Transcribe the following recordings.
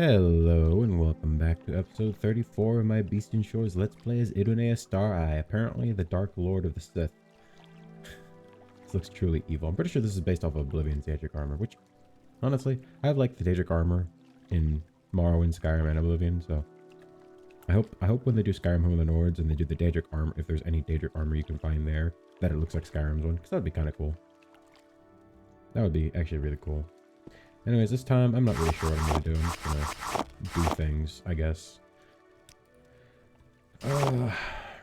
Hello and welcome back to episode 34 of my Abecean Shores Let's Play as Idonea Star-Eye, apparently the Dark Lord of the Sith. This looks truly evil. I'm pretty sure this is based off of Oblivion's Daedric armor, which, honestly, I have like the Daedric armor in Morrowind, Skyrim, and Oblivion, so I hope when they do Skyrim Home of the Nords and they do the Daedric armor, if there's any Daedric armor you can find there, that it looks like Skyrim's one, because that would be kind of cool. That would be actually really cool. Anyways, this time, I'm not really sure what I'm going to do. I'm just going to do things, I guess.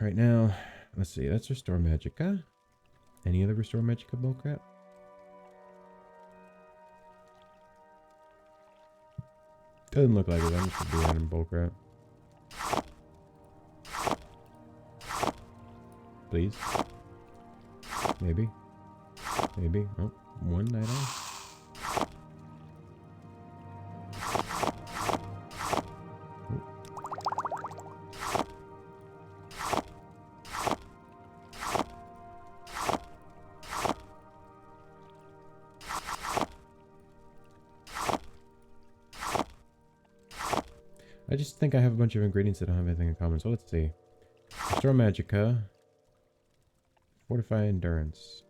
Right now, let's see. That's Restore Magicka. Any other Restore Magicka bullcrap? Doesn't look like it. I'm just going to do random bullcrap. Please. Maybe. Maybe. Oh, one night off. I just think I have a bunch of ingredients that don't have anything in common, so let's see. Restore Magicka. Fortify Endurance.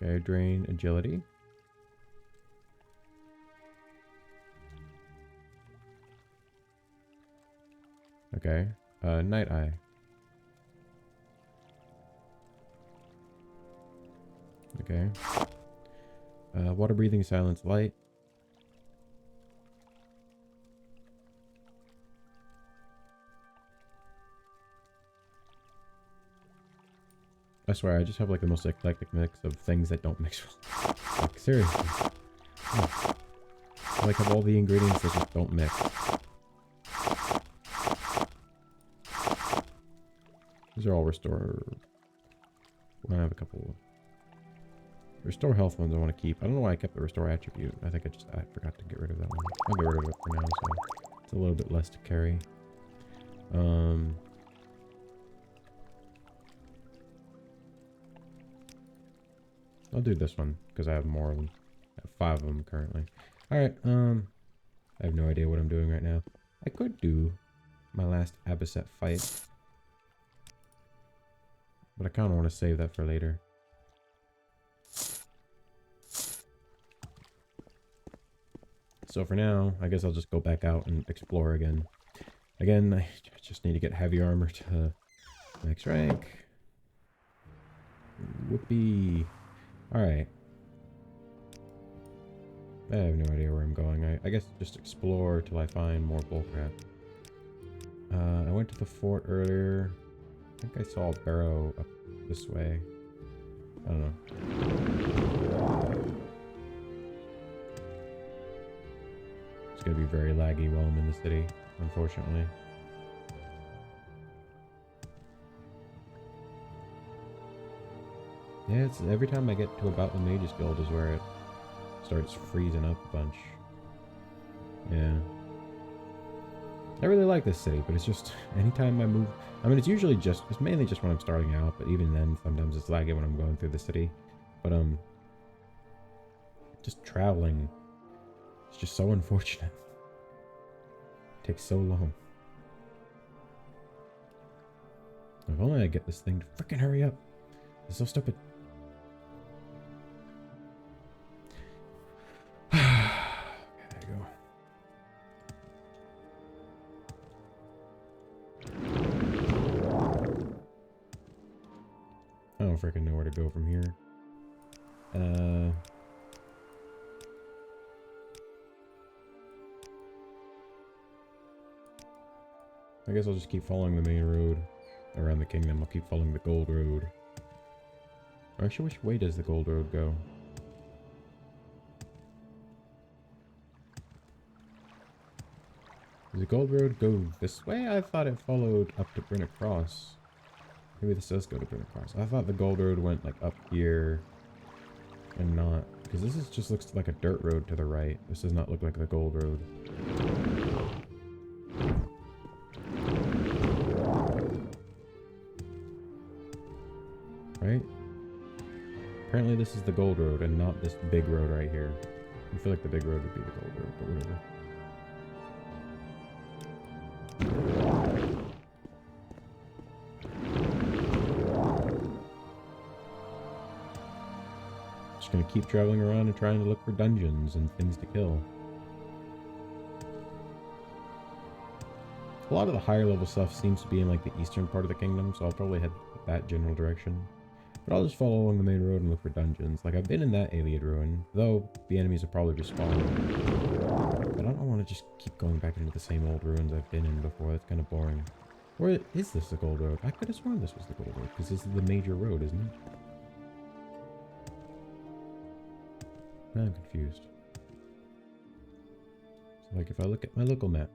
Okay, Drain Agility. Okay, Night Eye. Okay. Water Breathing, Silence Light. I swear, I just have like the most eclectic mix of things that don't mix well. Like, seriously. I like have all the ingredients that just don't mix. These are all restore. I have a couple. Restore health ones I want to keep. I don't know why I kept the restore attribute. I think I forgot to get rid of that one. I'll get rid of it for now, so it's a little bit less to carry. I'll do this one because I have more of them. I have 5 of them currently. Alright, I have no idea what I'm doing right now. I could do my last Abecean fight, but I kind of want to save that for later. So for now, I guess I'll just go back out and explore again. Again, I just need to get heavy armor to max rank. Whoopee. Alright. I have no idea where I'm going. I guess just explore till I find more bullcrap. I went to the fort earlier. I think I saw a barrow up this way. I don't know. It's gonna be very laggy while I'm in the city, unfortunately. Yeah, it's every time I get to about the Mage's Guild is where it starts freezing up a bunch. Yeah. I really like this city, but it's just anytime I move. I mean, it's mainly just when I'm starting out, but even then, sometimes it's laggy when I'm going through the city. But just traveling, it's just so unfortunate. It takes so long. If only I get this thing to freaking hurry up. It's so stupid. I don't freaking know where to go from here. I guess I'll just keep following the main road around the kingdom. I'll keep following the gold road. Or actually, which way does the gold road go? Does the gold road go this way? I thought it followed up to Bryn Cross. Maybe this does go to Bryn Cross. I thought the gold road went like up here and not, because this is just looks like a dirt road to the right. This does not look like the gold road. Right? Apparently this is the gold road and not this big road right here. I feel like the big road would be the gold road, but whatever. Just gonna keep traveling around and trying to look for dungeons and things to kill. A lot of the higher level stuff seems to be in like the eastern part of the kingdom, so I'll probably head that general direction. But I'll just follow along the main road and look for dungeons. Like, I've been in that Ayleid ruin, though the enemies are probably just spawning. But I don't want to just keep going back into the same old ruins I've been in before. That's kind of boring. Or is this the gold road? I could have sworn this was the gold road, because this is the major road, isn't it? Now I'm confused. So, like, if I look at my local map,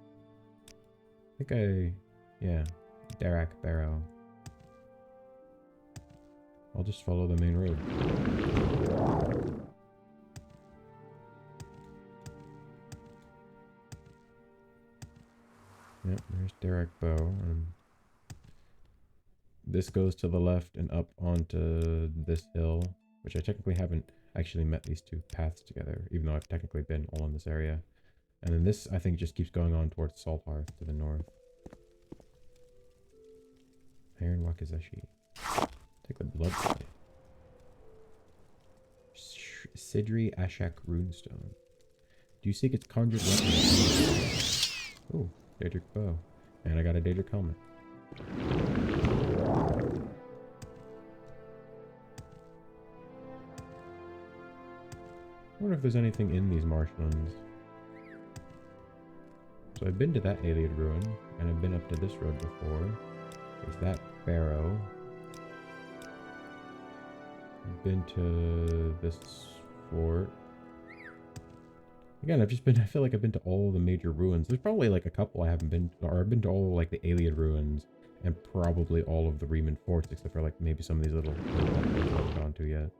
I think yeah, Darak Barrow. I'll just follow the main road. Yep, there's Darak Bow. This goes to the left and up onto this hill, which I technically haven't actually met these two paths together, even though I've technically been all in this area. And then this, I think, just keeps going on towards Salt Hearth to the north. Iron Wakizashi. Take the blood blade. Sidri Ashak Runestone. Do you seek its conjured weapon? Oh, Daedric Bow. And I got a Daedric helmet. I wonder if there's anything in these marshlands. So I've been to that Ayleid ruin, and I've been up to this road before. There's that barrow. I've been to this fort. Again, I feel like I've been to all the major ruins. There's probably like a couple I haven't been to, or I've been to all like the Ayleid ruins, and probably all of the Riemann forts, except for like maybe some of these little forts I haven't gone to yet.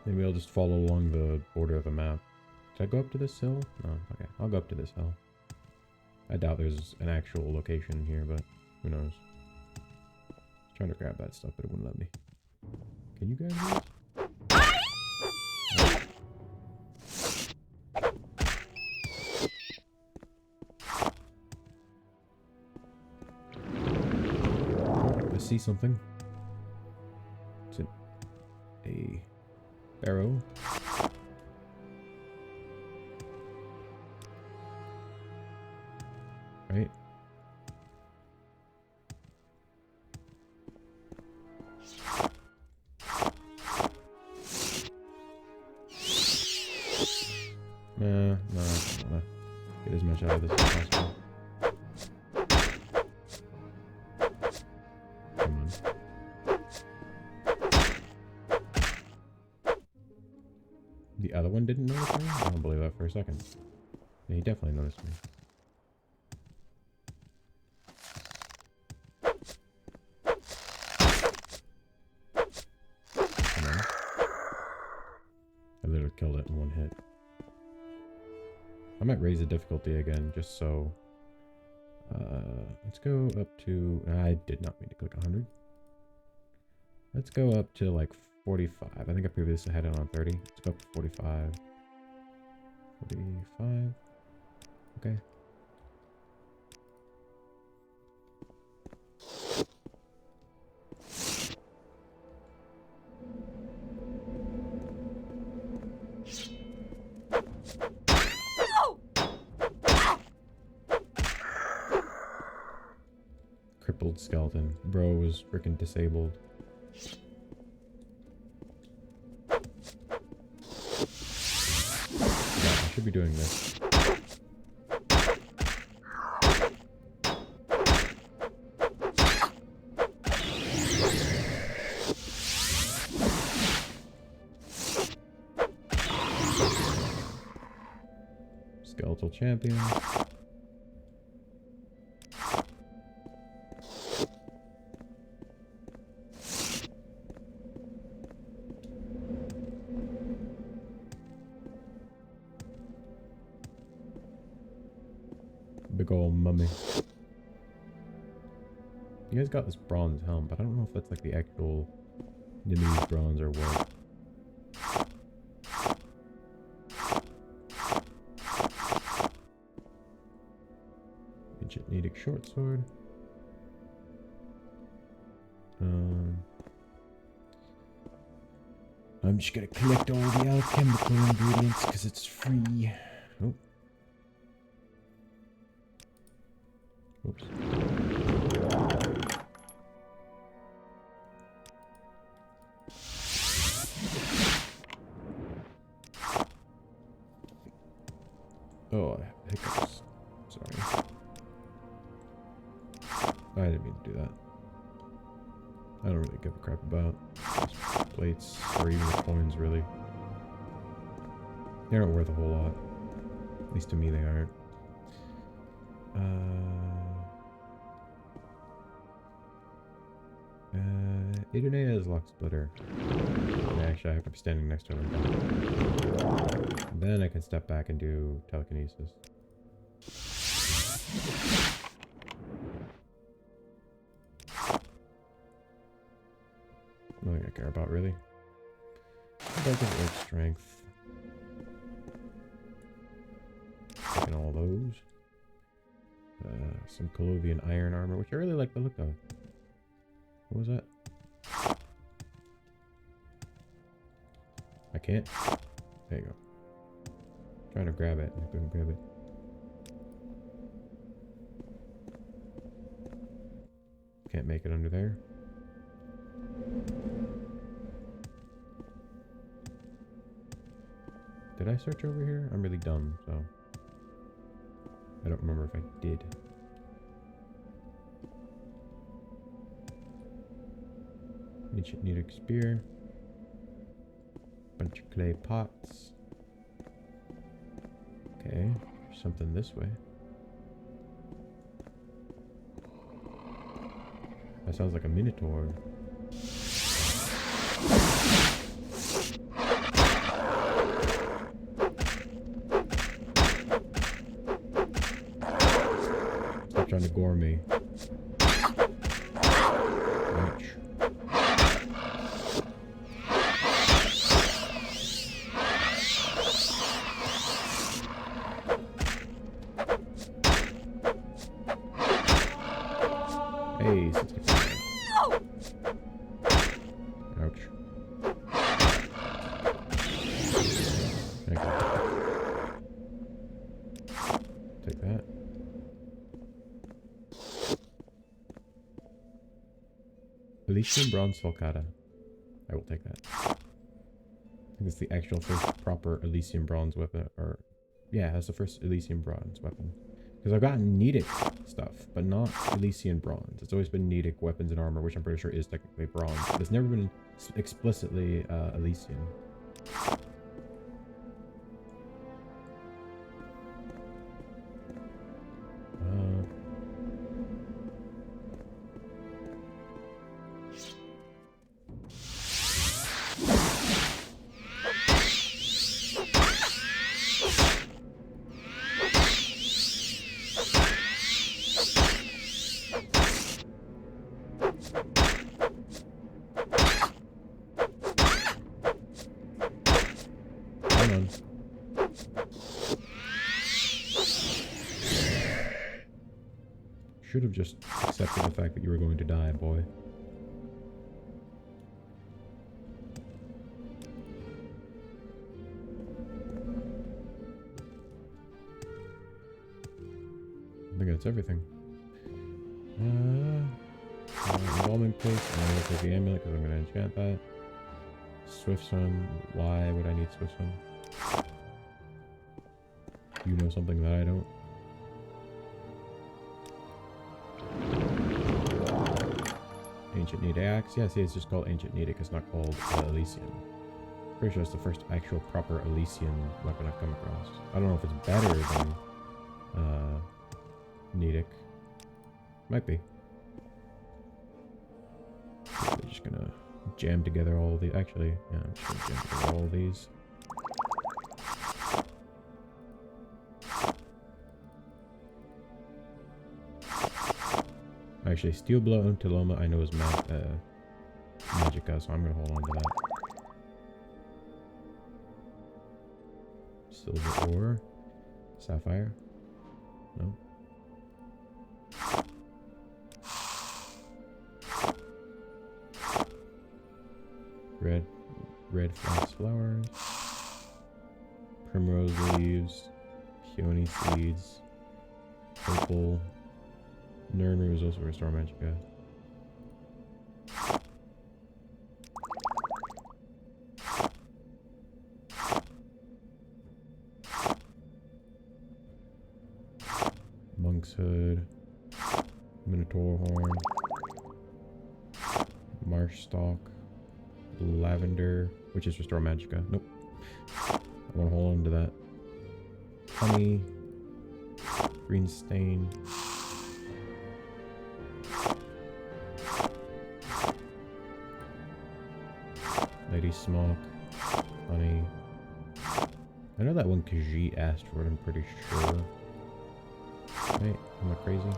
Maybe I'll just follow along the border of the map. Should I go up to this hill? No, okay. I'll go up to this hill. I doubt there's an actual location here, but who knows. I was trying to grab that stuff, but it wouldn't let me. Can you grab this? Oh, I see something. It's a barrow. Right? No, I don't wanna get as much out of this as possible. Come on. The other one didn't notice me? I don't believe that for a second. Yeah, he definitely noticed me. Come on. I literally killed it in one hit. I might raise the difficulty again, just so... let's go up to... I did not mean to click 100. Let's go up to like 45. I think I previously had it on 30. Let's go up to 45. 45. Okay. Crippled skeleton. Bro was freaking disabled. I should be doing this. Skeletal champion. Big ol' mummy. You guys got this bronze helm, but I don't know if that's like the actual Nimbus bronze or what. Ancient Nedic short sword. I'm just gonna collect all the alchemical ingredients because it's free. Oh. Oops. Oh, hiccups. Sorry. I didn't mean to do that. I don't really give a crap about plates or even the coins, really. They aren't worth a whole lot. At least to me, they aren't. Idonea's lock splitter. Actually, I have to be standing next to him. Then I can step back and do telekinesis. Nothing I care about, really. Doesn't work strength. Taking all those. Some Colovian iron armor, which I really like the look of. What was that? I can't. There you go. Trying to grab it. I couldn't grab it. Can't make it under there. Did I search over here? I'm really dumb, so I don't remember if I did. Ancient Nedic spear. Bunch of clay pots. Okay, there's something this way. That sounds like a minotaur. Stop trying to gore me. Ouch. Hey, 65. Ouch. Okay. Take that. Elysian Bronze Falcata. I will take that. I think it's the actual first proper Elysian Bronze weapon, or... yeah, that's the first Elysian Bronze weapon. Because I've gotten Nedic stuff, but not Elysian Bronze. It's always been Nedic weapons and armor, which I'm pretty sure is technically bronze. But it's never been explicitly Elysian. Should have just accepted the fact that you were going to die, boy. I think that's everything. Involvement paste. I'm going to take the amulet because I'm going to enchant that. Swift Swim. Why would I need Swift Swim? You know something that I don't? Ancient Nedic axe. Yeah, see, it's just called Ancient Nedic. It's not called Elysian. Pretty sure it's the first actual proper Elysian weapon I've come across. I don't know if it's better than Nedic. Might be. We're just gonna jam together all the. Actually, yeah, I'm just gonna jam together all these. Actually, Steel Blow and Tiloma I know is Magica, so I'm gonna hold on to that. Silver Ore. Sapphire. No. Red flax flowers. Primrose leaves. Peony seeds. Purple. Nurnu is also restore Magica. Monk's Hood. Minotaur Horn. Marsh Stalk. Lavender, which is restore Magica. Nope. I want to hold on to that. Honey. Green Stain. Lady Smock. Honey. I know that one Khajiit asked for it, I'm pretty sure. Wait, am I crazy?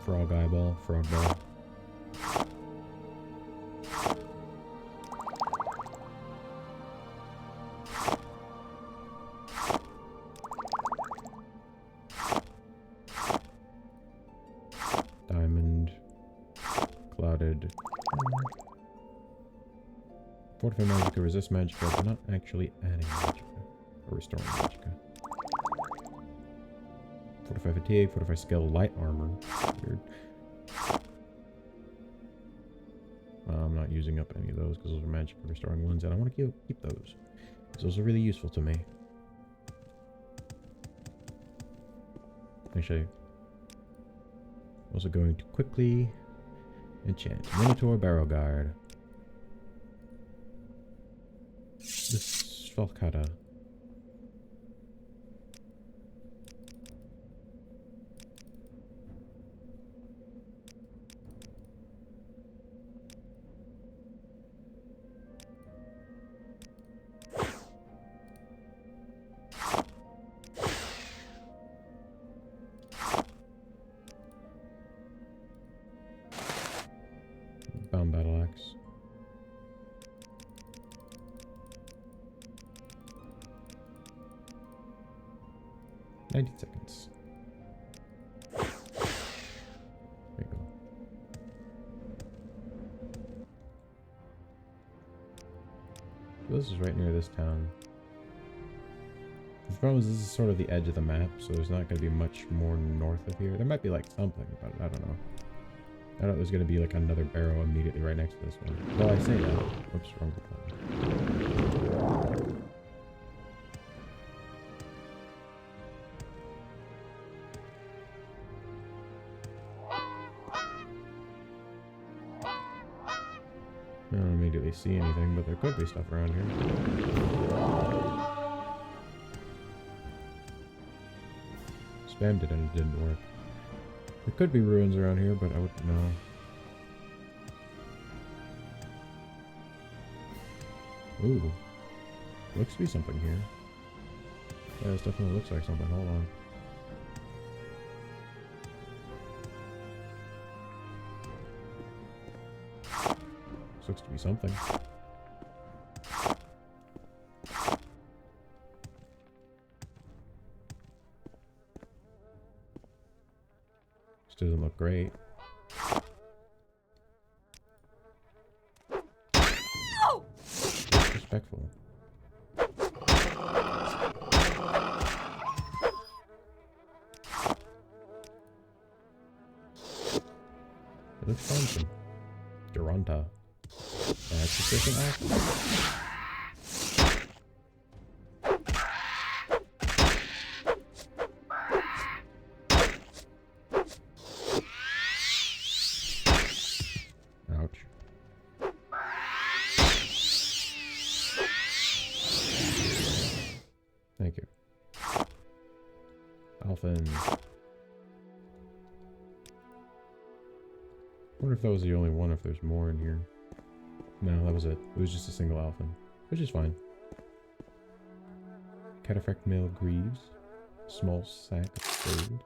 Frog Eyeball, Frog Ball. Diamond. Clouded. Fortify Magica, resist Magica, but not actually adding Magica. Or restoring Magica. Fortify Fatigue, Fortify Skill, Light Armor. Weird. I'm not using up any of those because those are Magica restoring ones, and I want to keep those. Because those are really useful to me. Actually, I'm also going to quickly enchant Minotaur Barrel Guard. This Falcata. Bound Battle Axe. $19 seconds. There you go. So this is right near this town. The problem is this is sort of the edge of the map, so there's not going to be much more north of here. There might be like something, but I don't know. I thought there's going to be like another barrow immediately right next to this one. Well, I say that. Oops, wrong button. I don't immediately see anything, but there could be stuff around here. Spammed it and it didn't work. There could be ruins around here, but I wouldn't know. Ooh. Looks to be something here. Yeah, this definitely looks like something. Hold on. This looks to be something. This doesn't look great. Disrespectful. It looks fun. Duranta. That's a different act. Ouch. Thank you. Alphin. I wonder if that was the only one, if there's more in here. No, that was it. It was just a single Alphin, which is fine. Cataphract Male Greaves. Small sack of gold.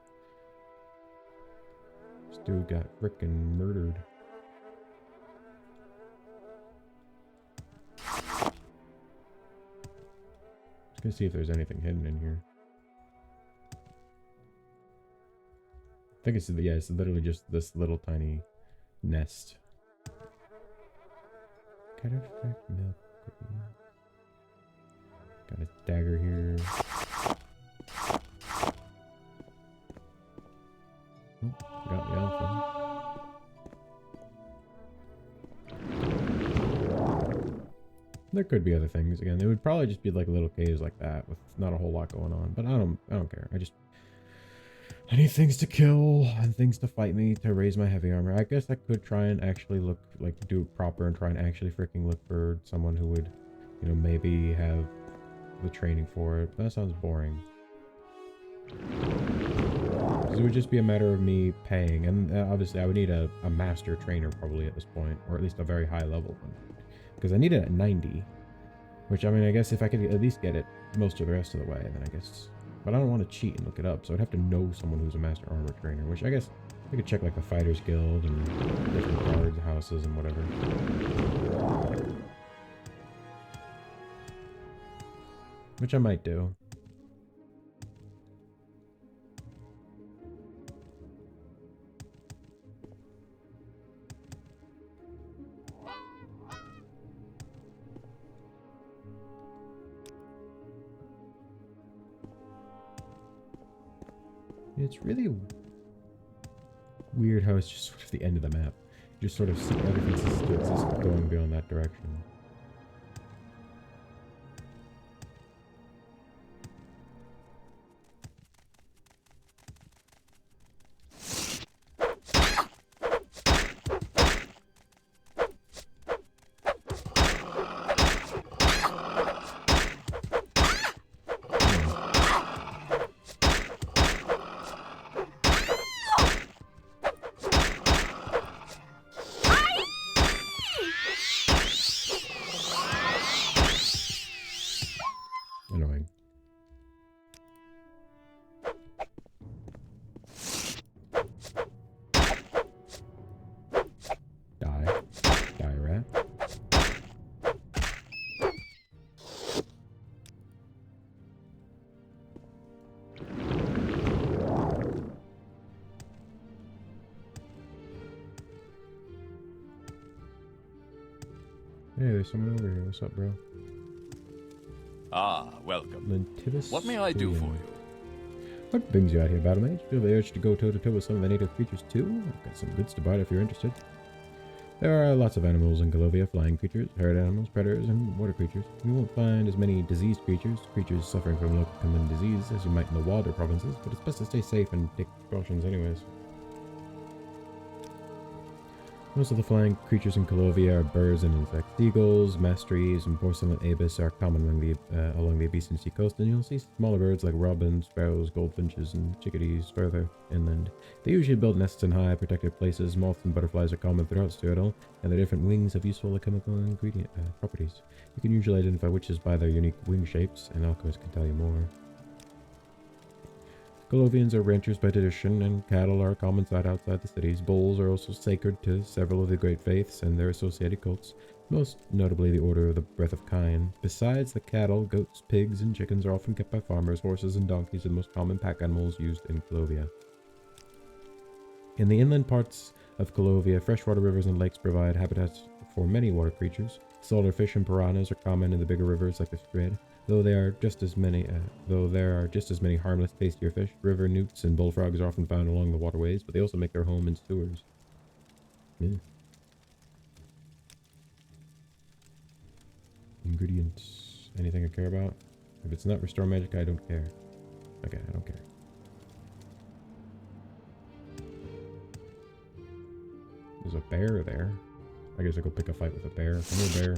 This dude got frickin' murdered. Just gonna see if there's anything hidden in here. I think it's, yeah, it's literally just this little tiny nest. Cataphract milk. Got a dagger here. Oh, got the elephant. There could be other things. Again, it would probably just be like little caves like that with not a whole lot going on. But I don't care. I need things to kill and things to fight me to raise my heavy armor. I guess I could try and actually look, like, do it proper and try and actually freaking look for someone who would, you know, maybe have the training for it. But that sounds boring. It would just be a matter of me paying. And obviously I would need a master trainer probably at this point. Or at least a very high level one. Because I need it at 90. Which, I mean, I guess if I could at least get it most of the rest of the way, then I guess... But I don't want to cheat and look it up, so I'd have to know someone who's a master armor trainer, which I guess I could check like the Fighters Guild and different guards, houses, and whatever. Which I might do. It's really weird how it's just sort of the end of the map. You just sort of see everything ceases to exist going beyond that direction. Annoying. Die, rat. Hey, there's someone over here. What's up, bro? Ah, welcome. What may I do for you? What brings you out here, battlemage? Feel the urge to go toe-to-toe with some of the native creatures too? I've got some goods to buy if you're interested. There are lots of animals in Golovia, flying creatures, herd animals, predators, and water creatures. You won't find as many diseased creatures suffering from local common disease, as you might in the wilder provinces, but it's best to stay safe and take precautions anyways. Most of the flying creatures in Golovia are birds and insects. Seagulls, masteries, and porcelain ibis are common along the Abecean sea coast, and you'll see smaller birds like robins, sparrows, goldfinches, and chickadees further inland. They usually build nests in high, protected places. Moths and butterflies are common throughout Cyrodiil, and their different wings have useful chemical ingredient properties. You can usually identify witches by their unique wing shapes, and alchemists can tell you more. Golovians are ranchers by tradition, and cattle are a common sight outside the cities. Bulls are also sacred to several of the great faiths and their associated cults, most notably the Order of the Breath of Kine. Besides the cattle, goats, pigs, and chickens are often kept by farmers. Horses and donkeys are the most common pack animals used in Golovia. In the inland parts of Golovia, freshwater rivers and lakes provide habitats for many water creatures. Saltwater fish and piranhas are common in the bigger rivers like the Strid. Though there are just as many harmless, tastier fish, river newts and bullfrogs are often found along the waterways, but they also make their home in sewers. Yeah. Ingredients. Anything I care about? If it's not restore magic, I don't care. Okay, I don't care. There's a bear there. I guess I go pick a fight with a bear. Come here, bear.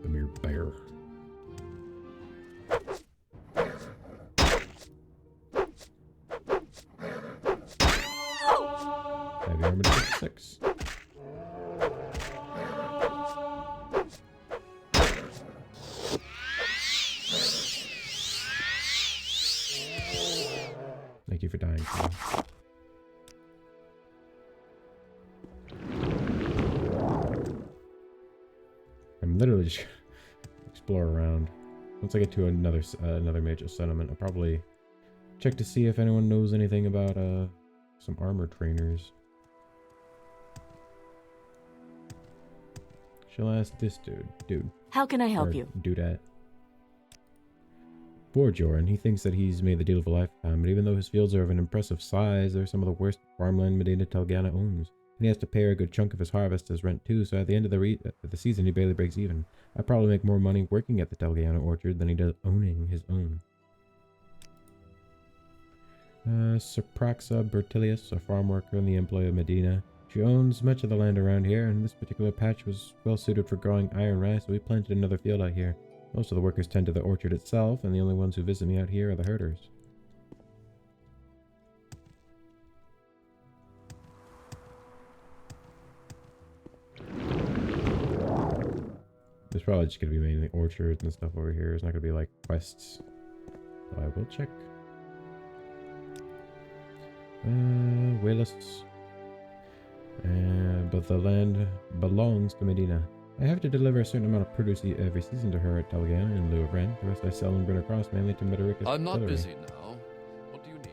Come here, bear. Heavy armor to 6. Thank you for dying. literally just explore around. Once I get to another major settlement, I'll probably check to see if anyone knows anything about some armor trainers. Shall I ask this dude? How can I help you? Dudette. Poor Joran, he thinks that he's made the deal of a lifetime, but even though his fields are of an impressive size, they're some of the worst farmland Medina Telgana owns. And he has to pay a good chunk of his harvest as rent too, so at the end of the season he barely breaks even. I probably make more money working at the Telgana orchard than he does owning his own. Sopraxa Bertilius, a farm worker in the employ of Medina. She owns much of the land around here, and this particular patch was well suited for growing iron rice, so we planted another field out here. Most of the workers tend to the orchard itself, and the only ones who visit me out here are the herders. There's probably just going to be mainly orchards and stuff over here. It's not going to be like quests. So I will check. Wayless. But the land belongs to Medina. I have to deliver a certain amount of produce every season to her at Telgana in lieu of rent. The rest I sell and bring across mainly to Mederica's I'm not distillery. busy now. What do you need?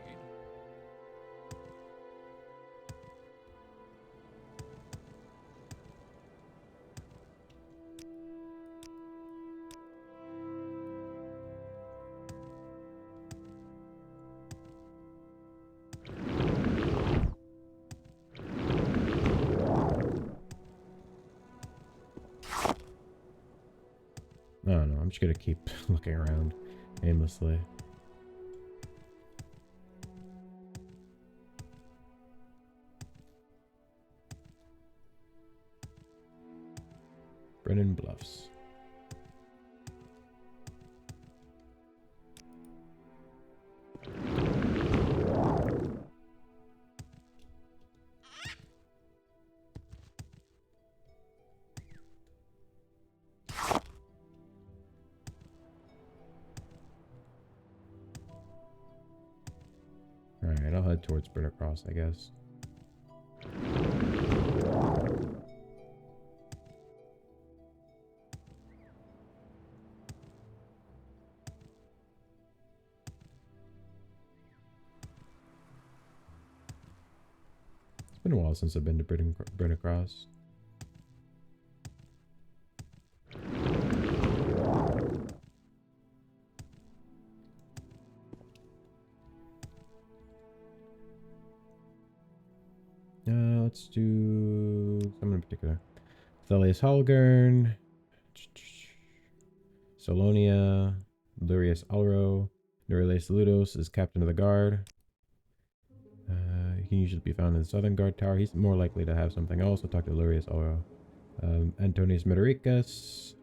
I don't know. I'm just going to keep looking around aimlessly. Brennan Bluffs. Alright, I'll head towards Brennan Cross, I guess. It's been a while since I've been to Brennan Cross. Let's do someone in particular. Thelius Holgern, Solonia, Lurius Alro, Neuriles Ludos is captain of the guard. He can usually be found in the southern guard tower. He's more likely to have something else. We'll talk to Lurius Alro. Antonius Medoricus,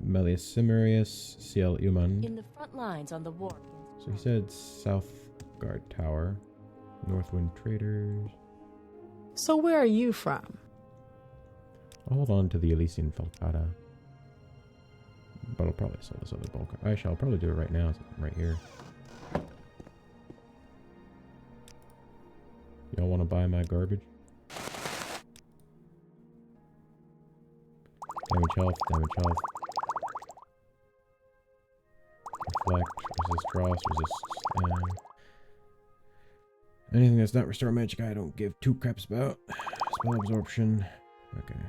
Melius Simerius, CL Uman. In the front lines on the war. So he said south guard tower. Northwind Traders. So where are you from? I'll hold on to the Elysian Falcata. But I'll probably sell this other bulk. Actually, I'll probably do it right now. So I'm right here. Y'all want to buy my garbage? Damage health, damage health. Reflect, resist frost, resist... anything that's not restore magic, I don't give two craps about. Spell absorption. Okay.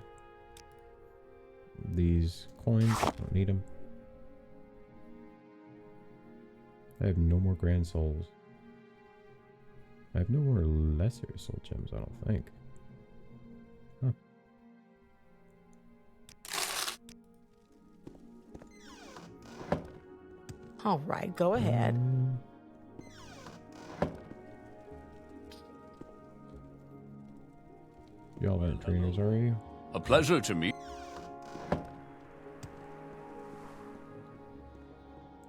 These coins, don't need them. I have no more grand souls. I have no more lesser soul gems, I don't think. Huh. All right, go ahead. Y'all aren't trainers, are you? A pleasure to meet.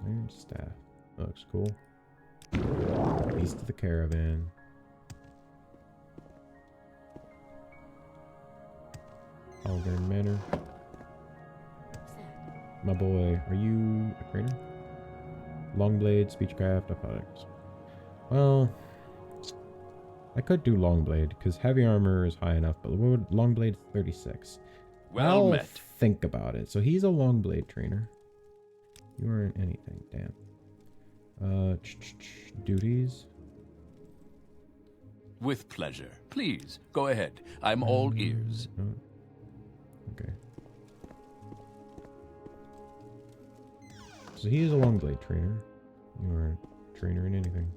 Iron staff. That looks cool. East of the caravan. Algern Manor. My boy, are you a trainer? Longblade, Speechcraft, Athletics. Well, I could do Longblade, because heavy armor is high enough, but Longblade is 36. Well I'll met. think about it. So he's a long blade trainer. You aren't anything, damn. Duties. With pleasure. Please, go ahead. I'm all ears. Oh, okay. So he is a long blade trainer. You aren't a trainer in anything.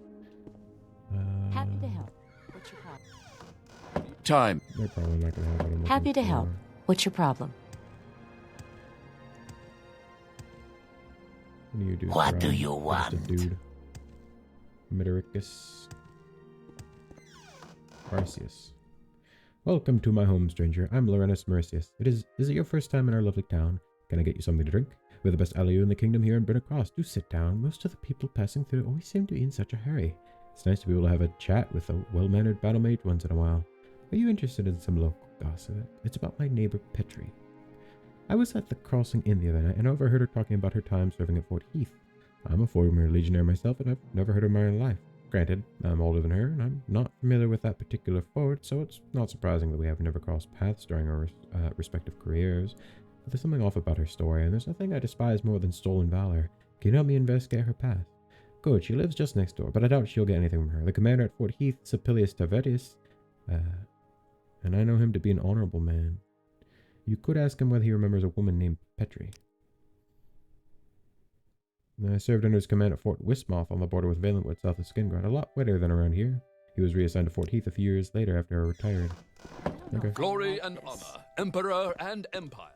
Happy to help. What's your problem? Time. They're probably not gonna have what I'm looking Happy to for. help. What's your problem? What do you do? What do Arahn? you Just a want? dude. Medaricus. Arceus. Welcome to my home, stranger. I'm Lorenus Mercius. Is it your first time in our lovely town? Can I get you something to drink? We're the best Ayleid in the kingdom here in Brunacross. Do sit down. Most of the people passing through always seem to be in such a hurry. It's nice to be able to have a chat with a well-mannered battlemage once in a while. Are you interested in some local gossip? It's about my neighbor Petri. I was at the crossing inn the other night and overheard her talking about her time serving at Fort Heath. I'm a former legionnaire myself and I've never heard of her in my life. Granted, I'm older than her and I'm not familiar with that particular fort, so it's not surprising that we have never crossed paths during our respective careers. But there's something off about her story, and there's nothing I despise more than stolen valor. Can you help me investigate her past? Good, she lives just next door, but I doubt she'll get anything from her. The commander at Fort Heath, Sepilius Tavetius, and I know him to be an honorable man. You could ask him whether he remembers a woman named Petri. I served under his command at Fort Wismoth on the border with Valenwood, south of Skingrad. A lot wetter than around here. He was reassigned to Fort Heath a few years later after I retired. Okay. Glory and honor. Emperor and empire.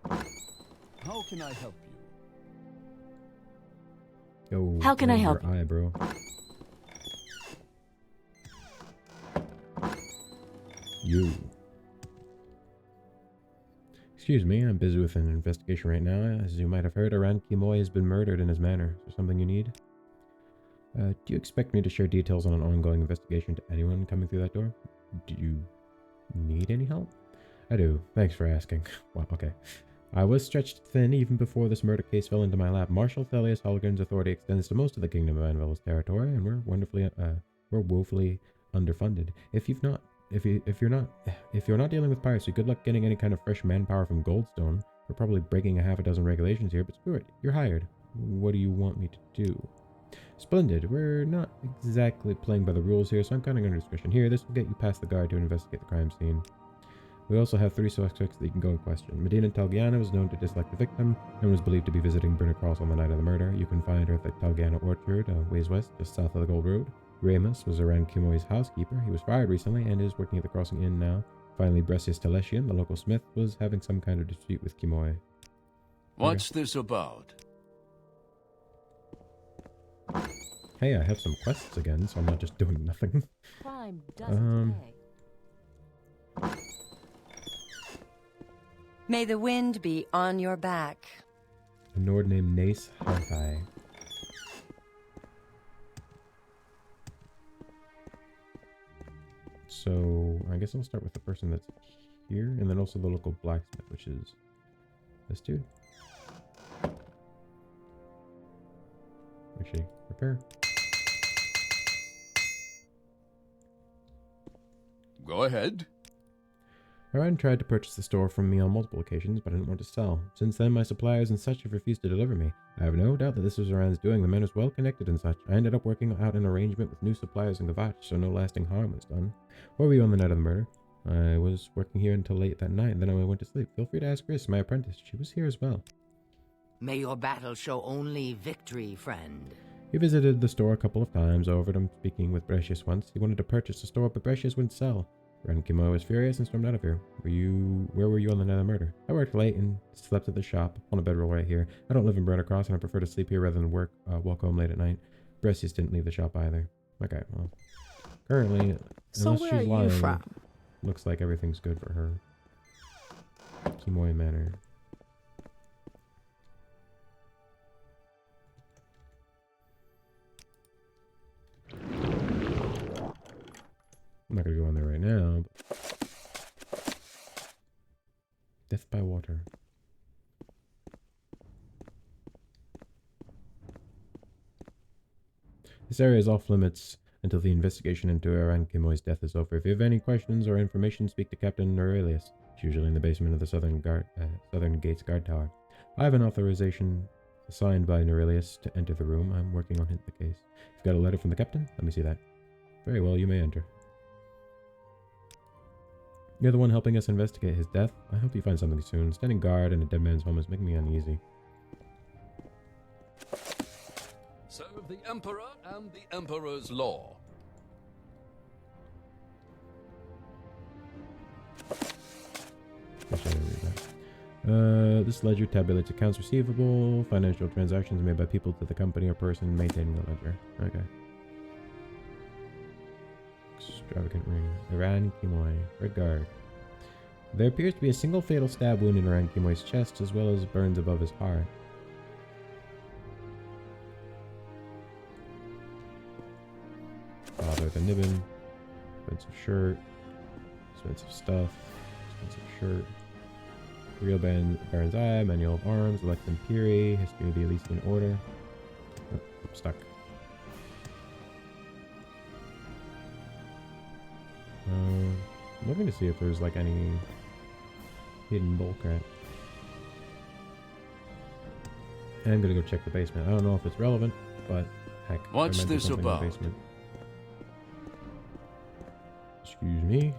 How can I help you? Yo, How can I help your eye, bro? You. Excuse me, I'm busy with an investigation right now. As you might have heard, Arahn Kimoi has been murdered in his manor. Is there something you need? Do you expect me to share details on an ongoing investigation to anyone coming through that door? Do you need any help? I do. Thanks for asking. Wow, okay. I was stretched thin even before this murder case fell into my lap. Marshal Thelius Holgren's authority extends to most of the Kingdom of Anvil's territory, and we're woefully underfunded. If you're not dealing with piracy, good luck getting any kind of fresh manpower from Goldstone. We're probably breaking a half a dozen regulations here, but screw it. You're hired. What do you want me to do? Splendid. We're not exactly playing by the rules here, so I'm counting on your discretion. Here, this will get you past the guard to investigate the crime scene. We also have 3 suspects that you can go and question. Medina Talgiana was known to dislike the victim and was believed to be visiting Brunacross on the night of the murder. You can find her at the Talgiana Orchard, ways west, just south of the Gold Road. Remus was Arahn Kimoi's housekeeper. He was fired recently and is working at the Crossing Inn now. Finally, Bressius Telesian, the local smith, was having some kind of dispute with Kimoi. What's this about? Hey, I have some quests again, so I'm not just doing nothing. Crime doesn't pay. May the wind be on your back. A Nord named Nace Harthai. So, I guess I'll start with the person that's here, and then also the local blacksmith, which is this dude. Actually, repair. Go ahead. Arahn tried to purchase the store from me on multiple occasions, but I didn't want to sell. Since then, my suppliers and such have refused to deliver me. I have no doubt that this was Arahn's doing. The man is well connected and such. I ended up working out an arrangement with new suppliers in Gavach, so no lasting harm was done. Where were you on the night of the murder? I was working here until late that night, and then I went to sleep. Feel free to ask Chris, my apprentice. She was here as well. May your battle show only victory, friend. He visited the store a couple of times. I overheard him speaking with Bressius once. He wanted to purchase the store, but Bressius wouldn't sell. Arahn Kimoi was furious and stormed out of here. Where were you on the night of the murder? I worked late and slept at the shop on a bedroll right here. I don't live in Brunacross, and I prefer to sleep here rather than walk home late at night. Bressius didn't leave the shop either. Okay, well, currently, So unless where she's are lying, you from? looks like everything's good for her. Kimoi Manor. I'm not gonna go on there right now. But... Death by water. This area is off limits until the investigation into Arahn Kimoi's death is over. If you have any questions or information, speak to Captain Aurelius. It's usually in the basement of the Southern Gates Guard Tower. I have an authorization signed by Aurelius to enter the room. I'm working on the case. You've got a letter from the captain? Let me see that. Very well, you may enter. You're the one helping us investigate his death. I hope you find something soon. Standing guard in a dead man's home is making me uneasy. Serve the Emperor and the Emperor's law. Wish I didn't read that. This ledger tabulates accounts receivable, financial transactions made by people to the company or person maintaining the ledger. Okay. Extravagant ring. Arahn Kimoi. Red guard. There appears to be a single fatal stab wound in Arahn Kimoi's chest, as well as burns above his heart. Father the Nibbin. Expensive shirt. Expensive stuff. Expensive shirt. Real Baron's Eye. Manual of Arms. Lex Imperii. History of the Elysian Order. Oh, I'm stuck. I'm looking to see if there's like any hidden bullcrap. And I'm gonna go check the basement. I don't know if it's relevant, but heck, What's there might be this something in the about? basement. Excuse me.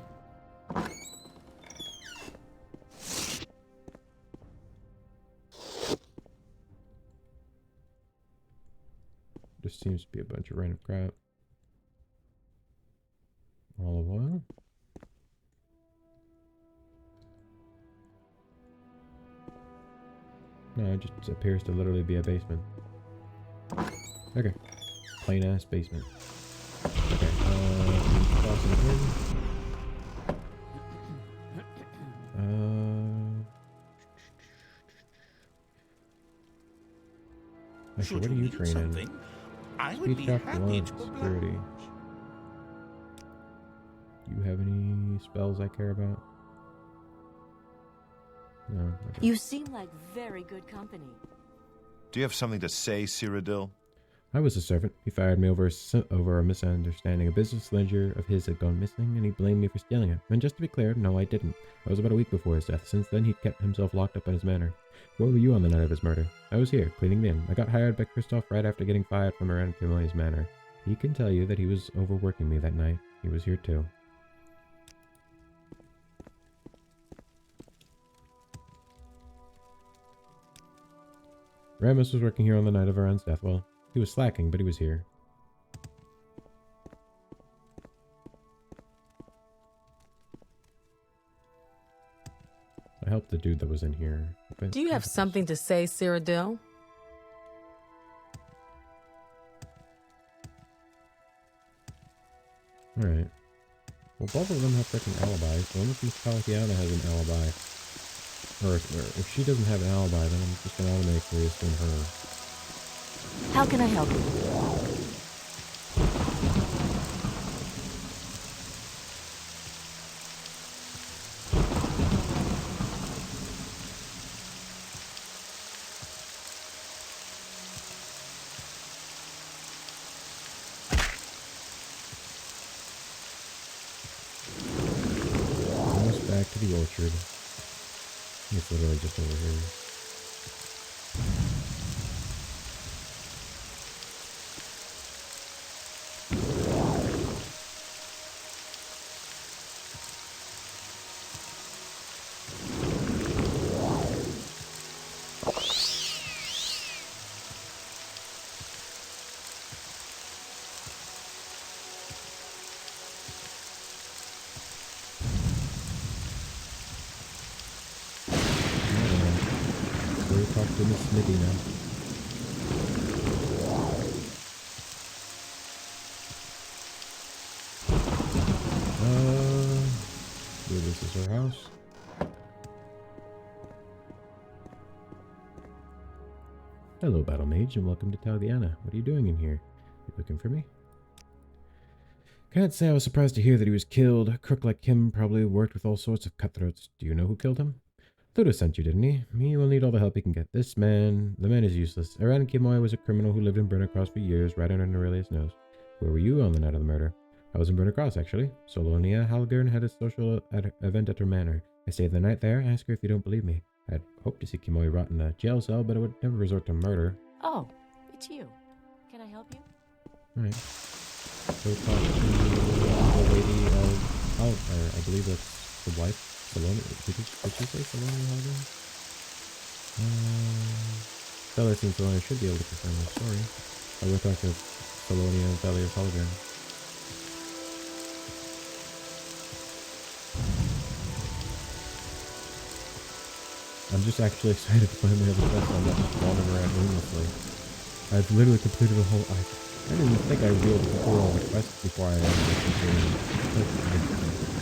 There seems to be a bunch of random crap. All the while. No, it just appears to literally be a basement. Okay. Plain ass basement. Okay, tossing it in. Actually, what are you training? I would be Speech happy to security. oblige. Do you have any spells I care about? No. Okay. You seem like very good company. Do you have something to say, Cyrodiil? I was a servant. He fired me over a misunderstanding. A business ledger of his had gone missing, and he blamed me for stealing it. And just to be clear, no, I didn't. I was about a week before his death. Since then, he'd kept himself locked up in his manor. Where were you on the night of his murder? I was here, cleaning the inn. I got hired by Christoph right after getting fired from Arahn Kimoi's manor. He can tell you that he was overworking me that night. He was here too. Ramus was working here on the night of Arahn's death. Well, he was slacking, but he was here. I helped the dude that was in here. But Do you have something to say, Cyrodiil? Alright. Well, both of them have freaking alibis, so unless Miss Calakiana has an alibi. Or if she doesn't have an alibi, then I'm just gonna automatically assume her. How can I help you? Almost back to the orchard. It's literally just over here. Talk to Miss Smithy now. This is her house. Hello, battlemage, and welcome to Taldiana. What are you doing in here? You looking for me? Can't say I was surprised to hear that he was killed. A crook like him probably worked with all sorts of cutthroats. Do you know who killed him? Thudo sent you, didn't he? He will need all the help he can get. The man is useless. Arahn Kimoi was a criminal who lived in Brennercross for years, right under Aurelius' nose. Where were you on the night of the murder? I was in Brunner Cross, actually. Illia Pellegrin had a social event at her manor. I stayed the night there. Ask her if you don't believe me. I'd hoped to see Kimoi rot in a jail cell, but I would never resort to murder. Oh, it's you. Can I help you? Alright. So talk to the lady of I believe that's the wife. Saloni. Did she say Saloni Pellegrin? Fellas and Saloni should be able to confirm this story. I will talk to Saloni and Illia Pellegrin. I'm just actually excited to finally have a quest. I'm not just wandering around aimlessly. I've literally completed a whole... I didn't even think I would be able to complete all the quests before I ended up completing...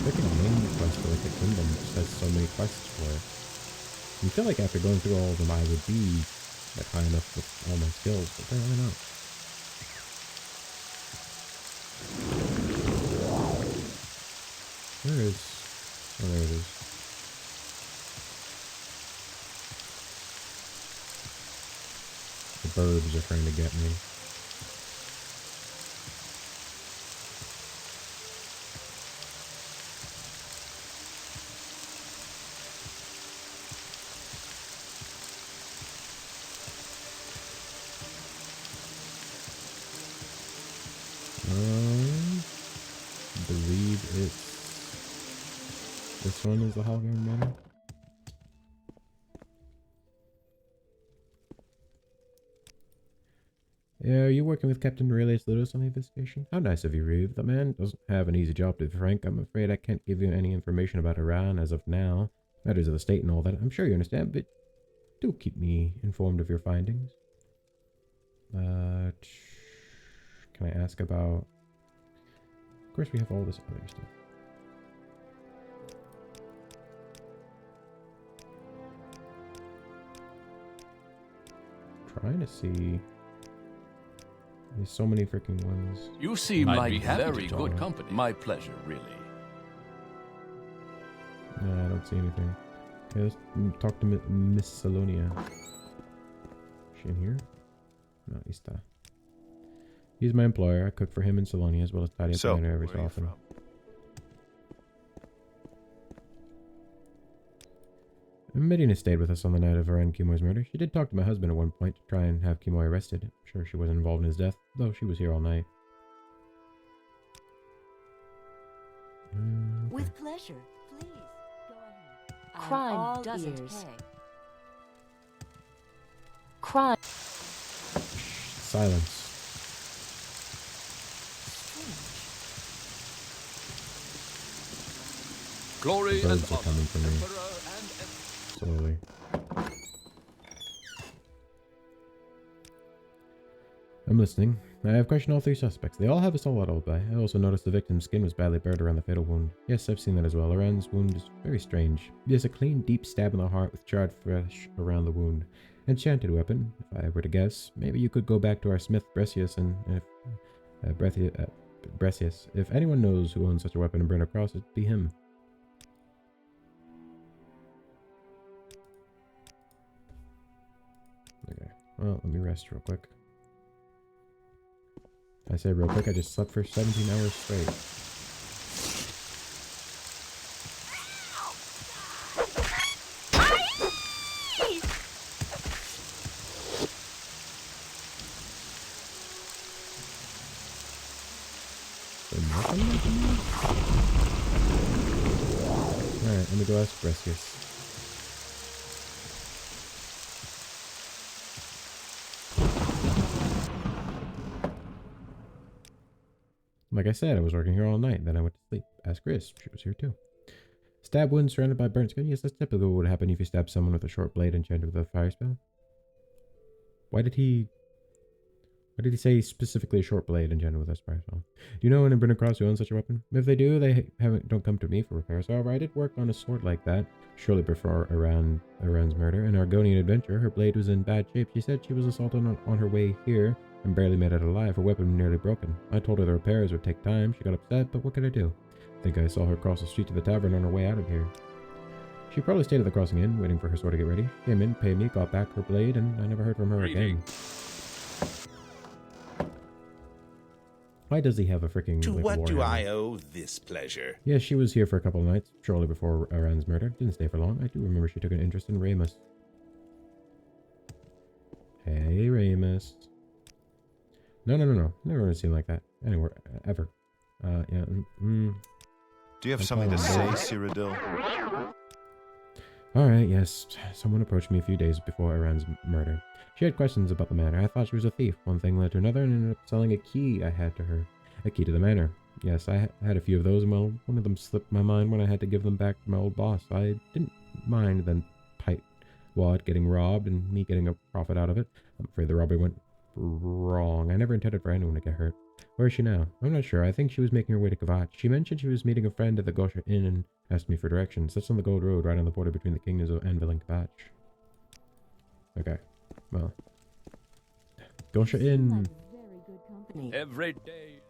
Like a main quest for like a kingdom just has so many quests for it. You feel like after going through all of them I would be like high enough with all my skills, but apparently not. Where is... Oh, there it is. The birds are trying to get me. I believe it's... This one is the Hallgrim Manor. Yeah, are you working with Captain Rayleigh Ludos on the investigation? How nice of you, Reeve. The man doesn't have an easy job, to be frank. I'm afraid I can't give you any information about Arahn as of now. Matters of the state and all that. I'm sure you understand, but do keep me informed of your findings. Can I ask about... Of course, we have all this other stuff. Trying to see... There's so many freaking ones. You seem I'd like be happy very to good talk. company. My pleasure, really. No, I don't see anything. Okay, let's talk to Miss Salonia. Is she in here? No, está. He's my employer. I cook for him in Salonia as well as tidy up the manor every where so are you often. from? Medina stayed with us on the night of Arahn Kimoi's murder. She did talk to my husband at one point to try and have Kimoi arrested. I'm sure she wasn't involved in his death, though she was here all night. Okay. With pleasure. Please, go ahead. I'm Crime all doesn't ears. pay. Crime. Silence. Glory The and birds are honor, coming for me. Emperor and Slowly. I'm listening. I have questioned all three suspects. They all have a solid alibi. I also noticed the victim's skin was badly burned around the fatal wound. Yes, I've seen that as well. Arahn's wound is very strange. There's a clean, deep stab in the heart with charred flesh around the wound. Enchanted weapon, if I were to guess. Maybe you could go back to our smith Bressius and if Bressius. If anyone knows who owns such a weapon and burn across, it'd be him. Okay. Well, let me rest real quick. I say real quick, I just slept for 17 hours straight. Alright, let me go ask Bressius. Like I said, I was working here all night, then I went to sleep. Ask Chris, she was here too. Stab wound surrounded by burnt skin? Yes, that's typically what would happen if you stab someone with a short blade enchanted with a fire spell. Why did he say specifically a short blade enchanted with a fire spell? Do you know anyone in Brunner Cross who owns such a weapon? If they do, they don't come to me for repairs. However, I did work on a sword like that, surely before Arahn's murder. In our Argonian adventure, her blade was in bad shape. She said she was assaulted on her way here and barely made it alive. Her weapon nearly broken. I told her the repairs would take time. She got upset, but what could I do? I think I saw her cross the street to the tavern on her way out of here. She probably stayed at the crossing inn, waiting for her sword to get ready. Came in, paid me, got back her blade, and I never heard from her again. Why does he have a freaking To like, what do warhammer? I owe this pleasure? Yeah, she was here for a couple of nights, shortly before Arahn's murder. Didn't stay for long. I do remember she took an interest in Ramus. Hey, Ramus. No. Never really seemed like that. Anywhere, ever. Yeah. Do you have something to say, Cyrodiil? Alright, yes. Someone approached me a few days before Arahn's murder. She had questions about the matter. I thought she was a thief. One thing led to another and ended up selling a key I had to her. A key to the manor. Yes, I had a few of those, and well, one of them slipped my mind when I had to give them back to my old boss. I didn't mind the tight wad getting robbed and me getting a profit out of it. I'm afraid the robbery went wrong. I never intended for anyone to get hurt. Where is she now? I'm not sure. I think she was making her way to Kvatch. She mentioned she was meeting a friend at the Gosha Inn and asked me for directions. That's on the Gold Road, right on the border between the kingdoms of Anvil and Kvatch. Okay. Well. Gosha Inn. Very good company. Every day.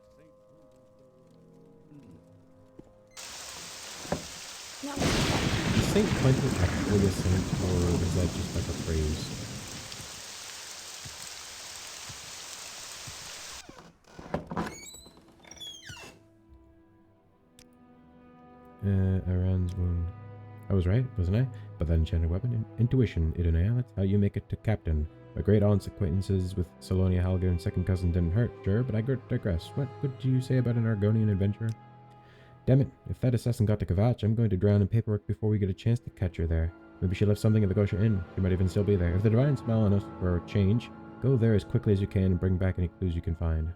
Is Saint Quentin actually a saint, or is that just like a phrase? Arahn's wound. I was right, wasn't I? But that enchanted weapon, intuition, Idonea, that's how you make it to captain. My great aunt's acquaintances with Salonia Halger and second cousin didn't hurt, sure, but I digress. What would you say about an Argonian adventurer? Damn it, if that assassin got to Kvatch, I'm going to drown in paperwork before we get a chance to catch her there. Maybe she left something at the Gosha Inn. She might even still be there. If the Divine smile on us for a change, go there as quickly as you can and bring back any clues you can find.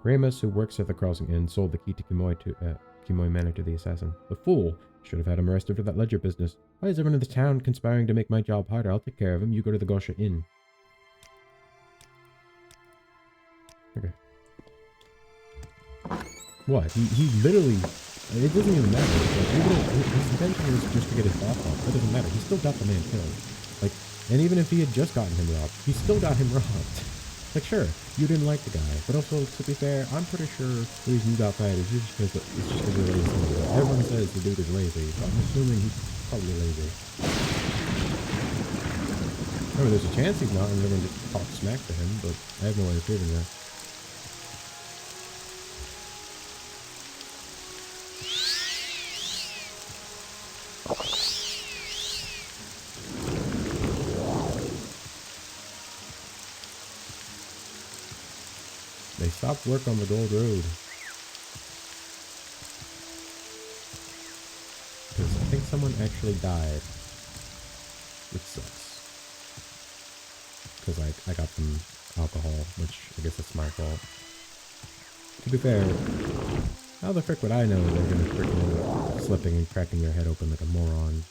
Ramus, who works at the Crossing Inn, sold the key to Kimoi Manor to the assassin. The fool! Should have had him arrested for that ledger business. Why is everyone in the town conspiring to make my job harder? I'll take care of him. You go to the Gosha Inn. Okay. What? He literally... It doesn't even matter. Like, even if his intention was just to get his boss off, that doesn't matter. He still got the man killed. Like, and even if he had just gotten him robbed, he still got him robbed. Like, sure, you didn't like the guy, but also, to be fair, I'm pretty sure the reason you got fired is just because you're lazy. Everyone says the dude is lazy, so I'm assuming he's probably lazy. I mean, there's a chance he's not, and everyone just talks smack to him, but I have no way of proving that. They stopped work on the Gold Road. Because I think someone actually died. Which sucks. Because I got some alcohol, which I guess it's my fault. To be fair, how the frick would I know they're gonna freaking slipping and cracking their head open like a moron?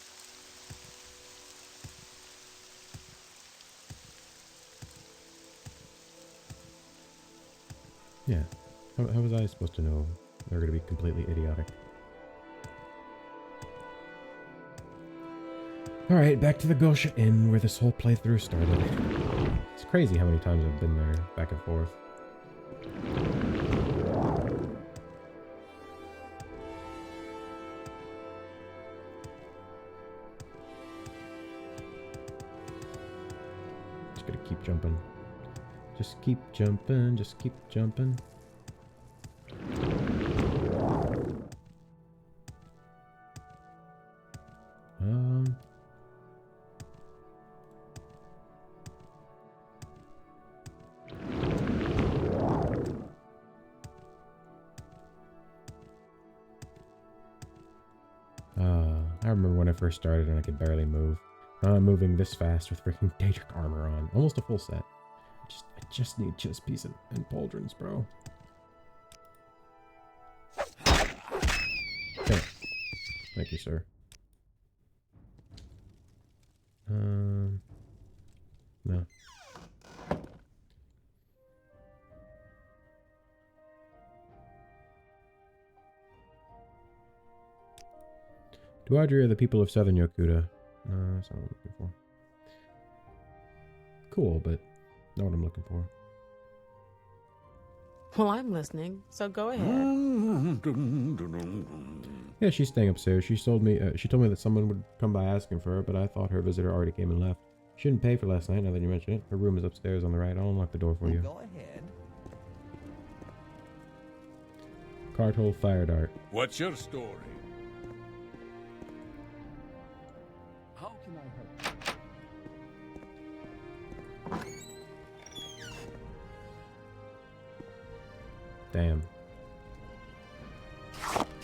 Yeah. How was I supposed to know they're going to be completely idiotic? Alright, back to the Gosha Inn, where this whole playthrough started. It's crazy how many times I've been there, back and forth. Just gotta keep jumping. Just keep jumping, just keep jumping. I remember when I first started and I could barely move. Now I'm moving this fast with freaking Daedric armor on. Almost a full set. I just need chest piece and pauldrons, bro. Okay. Thank you, sir. No. Duadri are the people of southern Yokuda. That's not what I'm looking for. Cool, but not what I'm looking for. Well, I'm listening, so go ahead. Yeah, she's staying upstairs. She told me that someone would come by asking for her, but I thought her visitor already came and left. She didn't pay for last night, now that you mention it. Her room is upstairs on the right. I'll unlock the door for you. Go ahead. Carthole fire dart. What's your story? How can I help? Damn.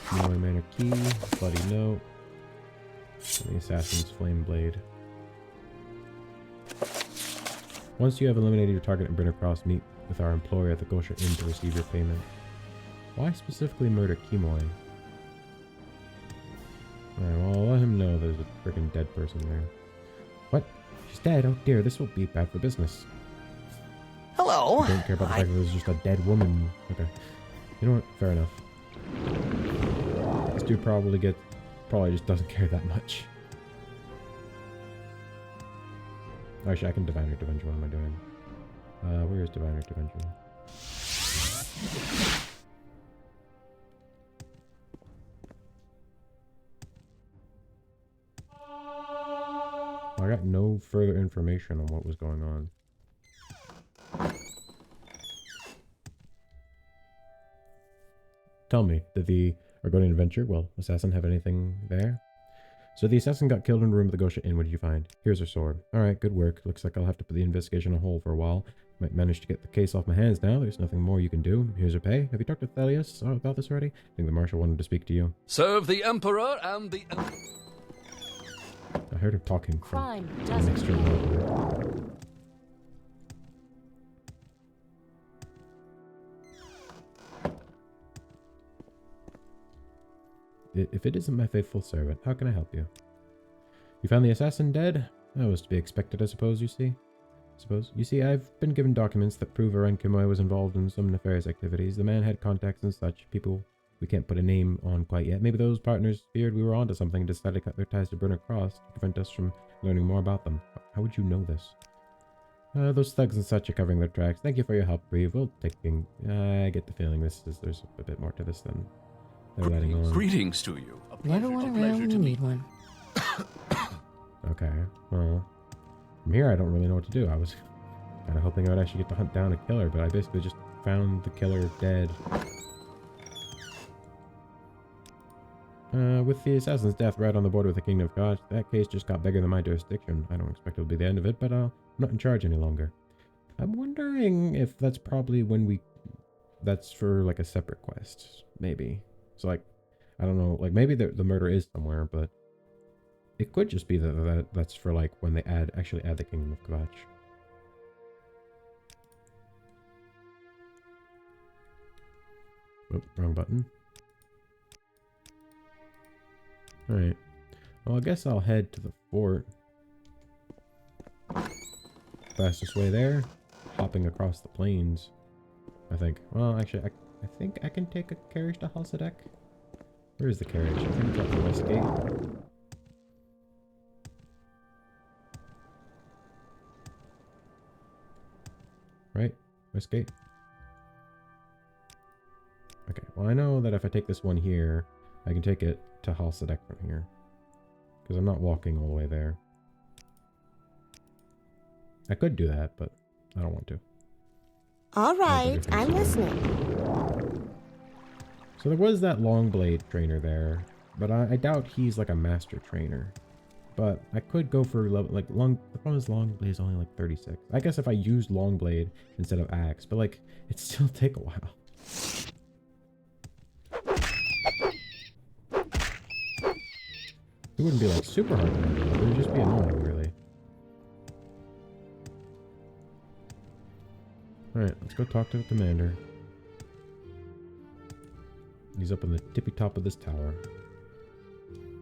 Kimoi Manor Key, Bloody Note, and the Assassin's Flame Blade. Once you have eliminated your target and Brinner Cross, meet with our employer at the Gosha Inn to receive your payment. Why specifically murder Kimoi? Alright, well, I'll let him know there's a freaking dead person there. What? She's dead? Oh dear, this will be bad for business. Hello. I don't care about the fact that there's just a dead woman. Okay. You know what? Fair enough. This dude probably just doesn't care that much. Actually, I can Divine Rift Avenger. What am I doing? Where is Divine Rift Avenger? I got no further information on what was going on. Tell me, did the Argonian adventure, well, assassin, have anything there? So the assassin got killed in a room at the Gosha Inn. What did you find? Here's her sword. Alright, good work. Looks like I'll have to put the investigation on hold for a while. Might manage to get the case off my hands now. There's nothing more you can do. Here's her pay. Have you talked to Thelius about this already? I think the Marshal wanted to speak to you. Serve the Emperor and the... I heard her talking from Crime the doesn't next room over. If it isn't my faithful servant, how can I help you? You found the assassin dead? That was to be expected, I suppose, you see. You see, I've been given documents that prove Arahn Kimoi was involved in some nefarious activities. The man had contacts and such, people we can't put a name on quite yet. Maybe those partners feared we were onto something and decided to cut their ties to Brinner Cross to prevent us from learning more about them. How would you know this? Those thugs and such are covering their tracks. Thank you for your help, Breve. We'll take... I get the feeling there's a bit more to this than they're letting on. Greetings to you. Never one around when you need one. Okay, well, from here I don't really know what to do. I was kind of hoping I would actually get to hunt down a killer, but I basically just found the killer dead. With the assassin's death right on the border with the Kingdom of God, that case just got bigger than my jurisdiction. I don't expect it'll be the end of it, but I'm not in charge any longer. I'm wondering if that's probably when that's for like a separate quest, maybe. So like, I don't know, like maybe the murder is somewhere, but it could just be that's for like when they actually add the Kingdom of Kvatch. Oh, wrong button. Alright. Well, I guess I'll head to the fort. Fastest way there. Hopping across the plains. I think. Well, actually, I think I can take a carriage to Halsadek. Where is the carriage? I think it's at the west gate. Right? West gate? Okay, well I know that if I take this one here, I can take it to Halsadek from here. Because I'm not walking all the way there. I could do that, but I don't want to. All right, I'm listening. So there was that long blade trainer there, but I doubt he's like a master trainer. But I could go for level, like long. The problem is long blade is only like 36. I guess if I used long blade instead of axe, but like it'd still take a while. It wouldn't be like super hard to do, it would just be annoying, really. Alright, let's go talk to the commander. He's up on the tippy top of this tower.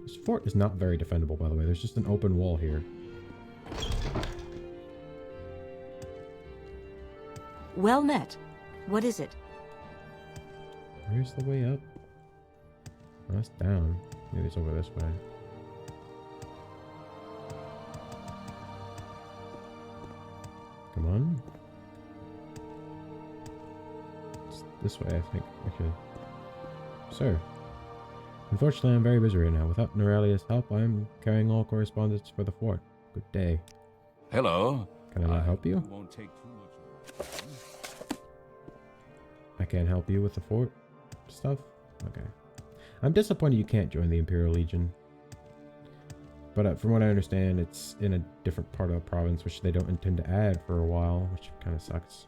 This fort is not very defendable, by the way. There's just an open wall here. Well met. What is it? Where's the way up? Oh, that's down. Maybe it's over this way. Come on. It's this way, I think, actually. Sir. Unfortunately, I'm very busy right now. Without Norelia's help, I'm carrying all correspondence for the fort. Good day. Hello. Can I not help you? Won't take too much of your time. I can't help you with the fort stuff. Okay. I'm disappointed you can't join the Imperial Legion. But from what I understand, it's in a different part of the province, which they don't intend to add for a while, which kind of sucks.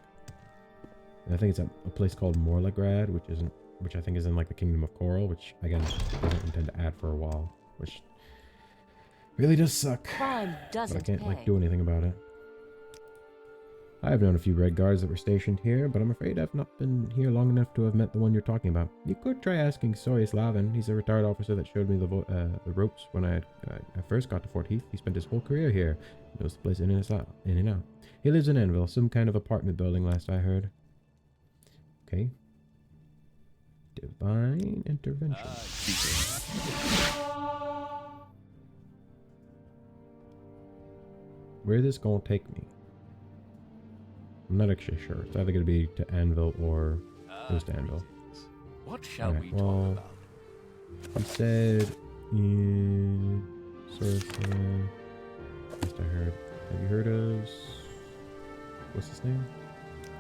And I think it's at a place called Morlagrad, which I think is in like the Kingdom of Coral, which again doesn't intend to add for a while, which really does suck. Crime doesn't But I can't pay. like do anything about it. I have known a few red guards that were stationed here, but I'm afraid I've not been here long enough to have met the one you're talking about. You could try asking Slavin. He's a retired officer that showed me the ropes when I first got to Fort Heath. He spent his whole career here. He knows the place in and out. He lives in Anvil, some kind of apartment building last I heard. Okay. Divine intervention. Where is this gonna take me? I'm not actually sure. It's either going to be to Anvil or close to Anvil. What shall Alright, we well, talk about? he said, first I heard. Have you heard of, what's his name?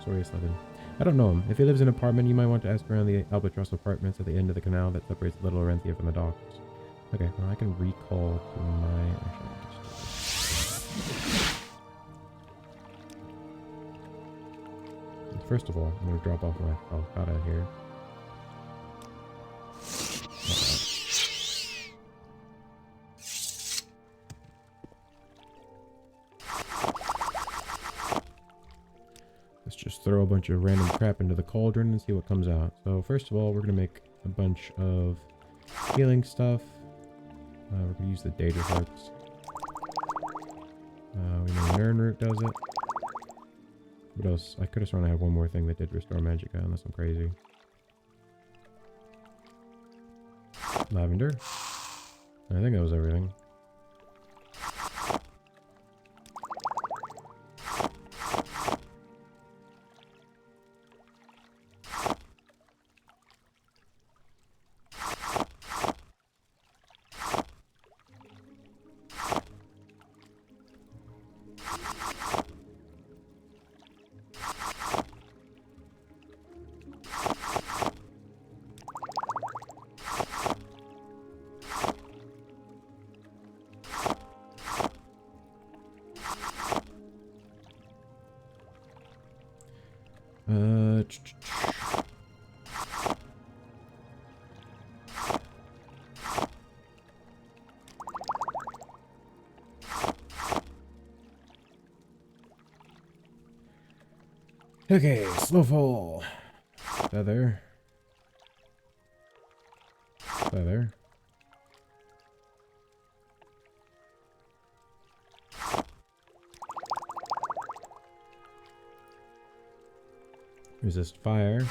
Sorius Levin. I don't know him. If he lives in an apartment, you might want to ask around the Albatross apartments at the end of the canal that separates Little Orenthia from the docks. Okay, well, I can recall to my, actually, I can just first of all, I'm going to drop off my Falcata here. Let's just throw a bunch of random crap into the cauldron and see what comes out. So first of all, we're going to make a bunch of healing stuff. We're going to use the data hearts. We know Nernroot does it. What else? I could have sworn I had one more thing that did restore magicka, unless I'm crazy. Lavender. I think that was everything. Okay, Snowfall. Feather. Feather. Resist fire.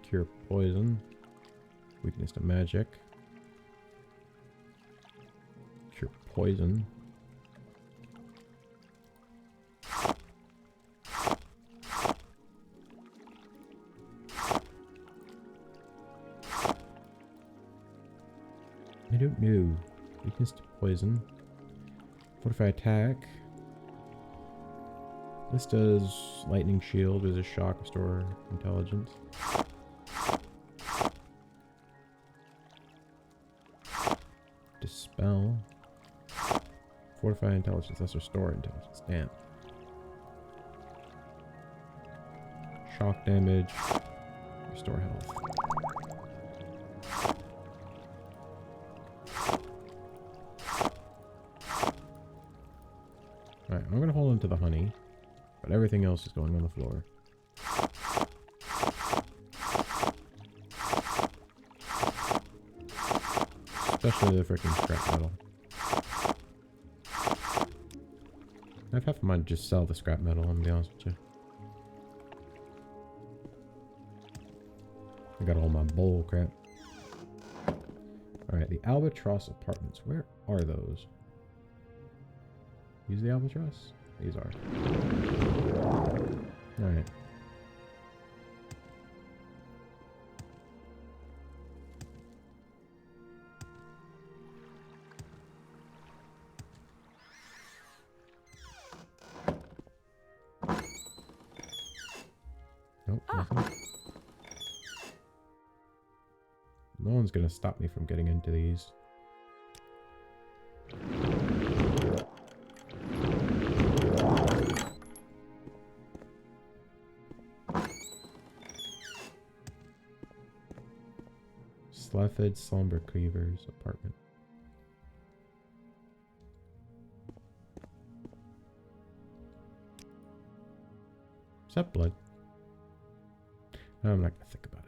Cure poison. Weakness to magic. Cure poison. I don't know. Weakness to poison. Fortify attack. This does lightning shield, there's a shock, restore intelligence. Dispel. Fortify intelligence, that's restore intelligence. Damn. Shock damage. Restore health. Alright, I'm gonna hold on to the honey. But everything else is going on the floor. Especially the freaking scrap metal. I've half mind just sell the scrap metal, I'm gonna be honest with you. I got all my bull crap. Alright, the Albatross apartments. Where are those? Use the Albatross? These are. Alright. Nope, nothing. Something's gonna stop me from getting into these. Slafford Slumber Cleaver's apartment. Is that blood? No, I'm not gonna think about it.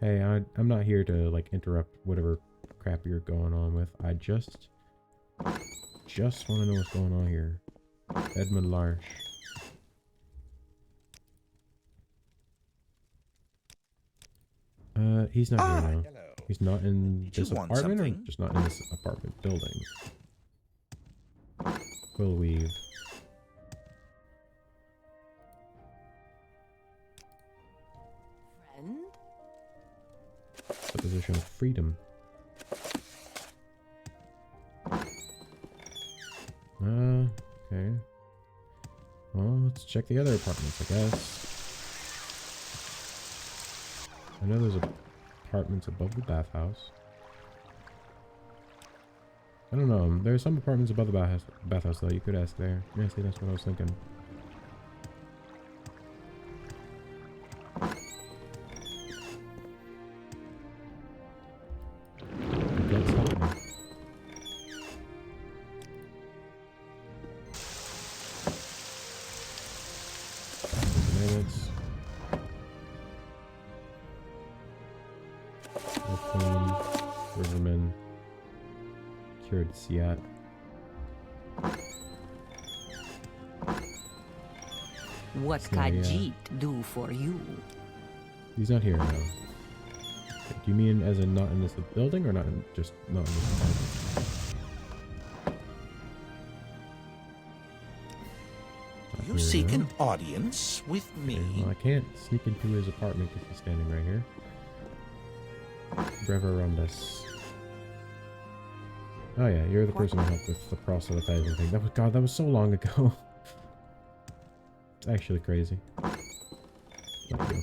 Hey, I'm not here to like interrupt whatever crap you're going on with. I just want to know what's going on here. Edmund Larsh. He's not here now. Hello. He's not in Did you this want apartment, or something? just not in this apartment building. Quill weave. Friend? The position of freedom. Okay. Well, let's check the other apartments, I guess. I know there's apartments above the bathhouse. I don't know. There are some apartments above the bathhouse, though. You could ask there. Yeah, see, that's what I was thinking. That's happening. Minutes. Riverman. Cured Siat. What Yeah, can yeah. Jeet do for you? He's not here now. Do you mean as in not in this building, or not in, just not in this apartment? Not You here seek now. an audience with me? Okay, well, I can't sneak into his apartment because he's standing right here. Breverundus. Oh yeah, you're the person who helped with the proselytizing thing. That was, God, that was so long ago. It's actually crazy. Thank you.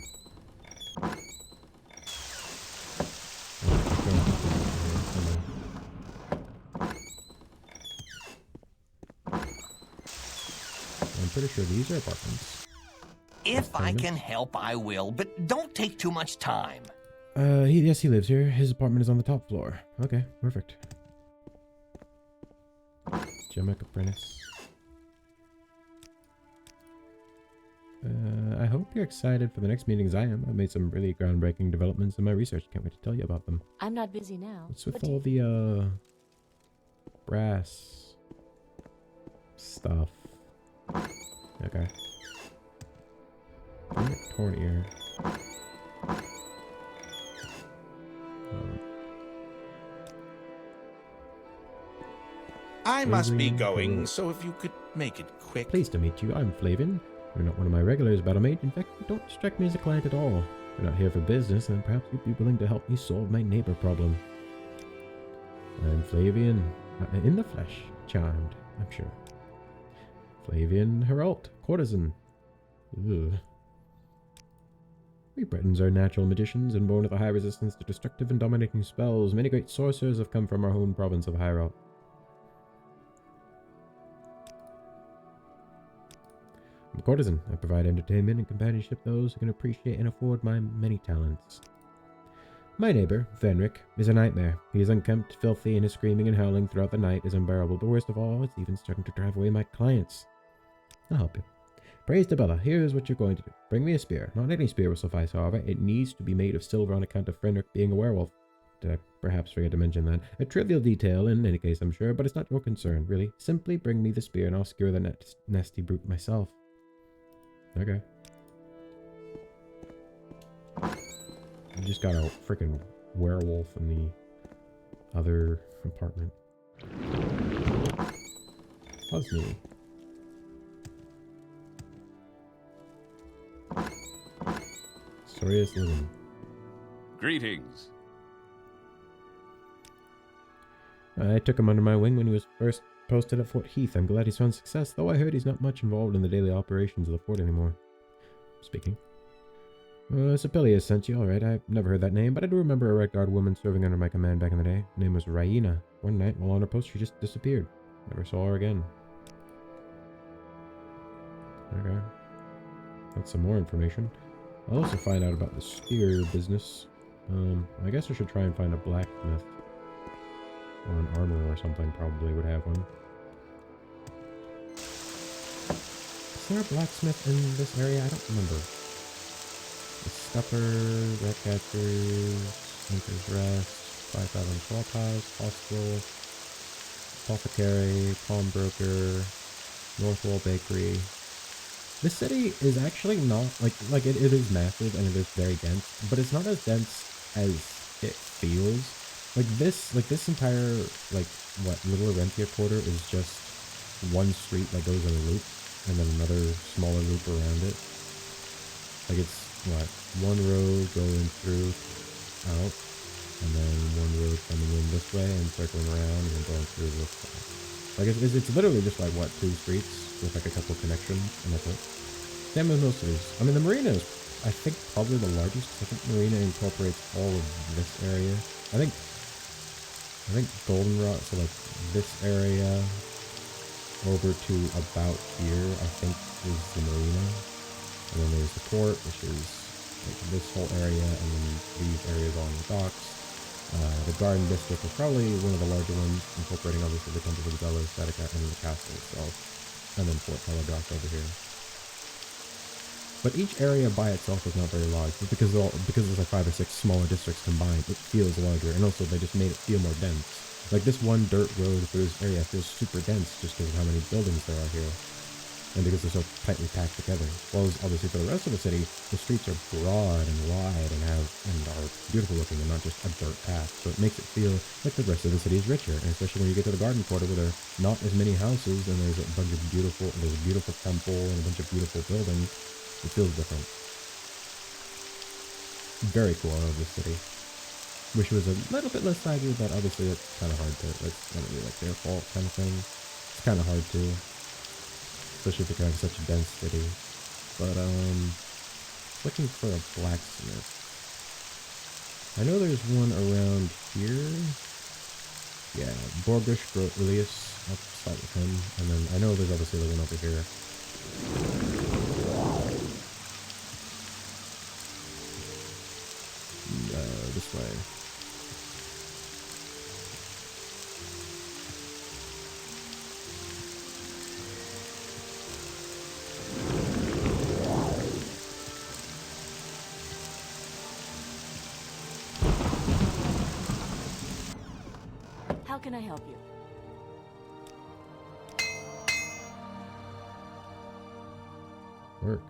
I'm pretty sure these are apartments. If I can help, I will, but don't take too much time. Yes, he lives here. His apartment is on the top floor. Okay, perfect. Gemic Apprentice. I hope you're excited for the next meetings. I am. I've made some really groundbreaking developments in my research. Can't wait to tell you about them. I'm not busy now. What's with but all the, brass stuff? Okay. Torn ear. I must be Flavian going, Pearl. so if you could make it quick. Pleased to meet you. I'm Flavian. You're not one of my regulars, battlemage. In fact, you don't strike me as a client at all. You're not here for business, then perhaps you'd be willing to help me solve my neighbor problem. I'm Flavian. In the flesh. Charmed, I'm sure. Flavian Herald. Courtesan. Ugh. We Britons are natural magicians and born with a high resistance to destructive and dominating spells. Many great sorcerers have come from our home province of Hyrule. I'm a courtesan. I provide entertainment and companionship to those who can appreciate and afford my many talents. My neighbor, Fenric, is a nightmare. He is unkempt, filthy, and his screaming and howling throughout the night is unbearable, but worst of all, it's even starting to drive away my clients. I'll help you. Praise to Bella. Here's what you're going to do. Bring me a spear. Not any spear will suffice, however. It needs to be made of silver on account of Fenric being a werewolf. Did I perhaps forget to mention that? A trivial detail in any case, I'm sure, but it's not your concern, really. Simply bring me the spear and I'll skewer the nasty brute myself. Okay. I just got a freaking werewolf in the other apartment. That's neat. Sorius Living. Greetings. I took him under my wing when he was first posted at Fort Heath. I'm glad he's found success, though I heard he's not much involved in the daily operations of the fort anymore. Speaking. Sipilia sent you, alright. I've never heard that name, but I do remember a Red Guard woman serving under my command back in the day. Her name was Raina. One night, while on her post, she just disappeared. Never saw her again. Okay. That's some more information. I'll also find out about the spear business. I guess I should try and find a blacksmith. Or an armorer or something, probably would have one. Is there a blacksmith in this area? I don't remember. The stuffer, rat catchers, sneakers rest, 5,000 swap house, hospital, apothecary, pawnbroker, Northwall bakery. This city is actually not like it is massive and it is very dense, but it's not as dense as it feels. Like this entire Little Orenthia quarter is just one street that goes in a loop, and then another smaller loop around it. Like it's one road going through out, and then one road coming in this way and circling around and then going through this way. Like it's literally just like two streets with like a couple connections, and that's it. Same as most of these. I mean, the marina is, I think, probably the largest. I think marina incorporates all of this area. I think Goldenrod, so like this area over to about here, I think is the marina. And then there's the port, which is like this whole area, and then these areas on the docks. The garden district is probably one of the larger ones, incorporating obviously the Temple of the Bella, Statica, and the castle itself. And then Fort Teledoc over here. But each area by itself is not very large, but because there's like 5 or 6 smaller districts combined, it feels larger, and also they just made it feel more dense. Like this one dirt road through this area feels super dense just because of how many buildings there are here, and because they're so tightly packed together. Whereas obviously for the rest of the city, the streets are broad and wide and are beautiful looking and not just a dirt path, so it makes it feel like the rest of the city is richer, and especially when you get to the garden quarter where there are not as many houses and there's a beautiful temple and a bunch of beautiful buildings. It feels different. Very cool. I love this city. Wish it was a little bit less saggy, but obviously that's kind of hard to, that's gonna be like their fault kind of thing. It's kind of hard to, especially if you're kind of such a dense city. But looking for a blacksmith. I know there's one around here. Yeah, Borgish Elias. I'll start with him, and then I know there's obviously the one over here. This way. How can I help you? Work.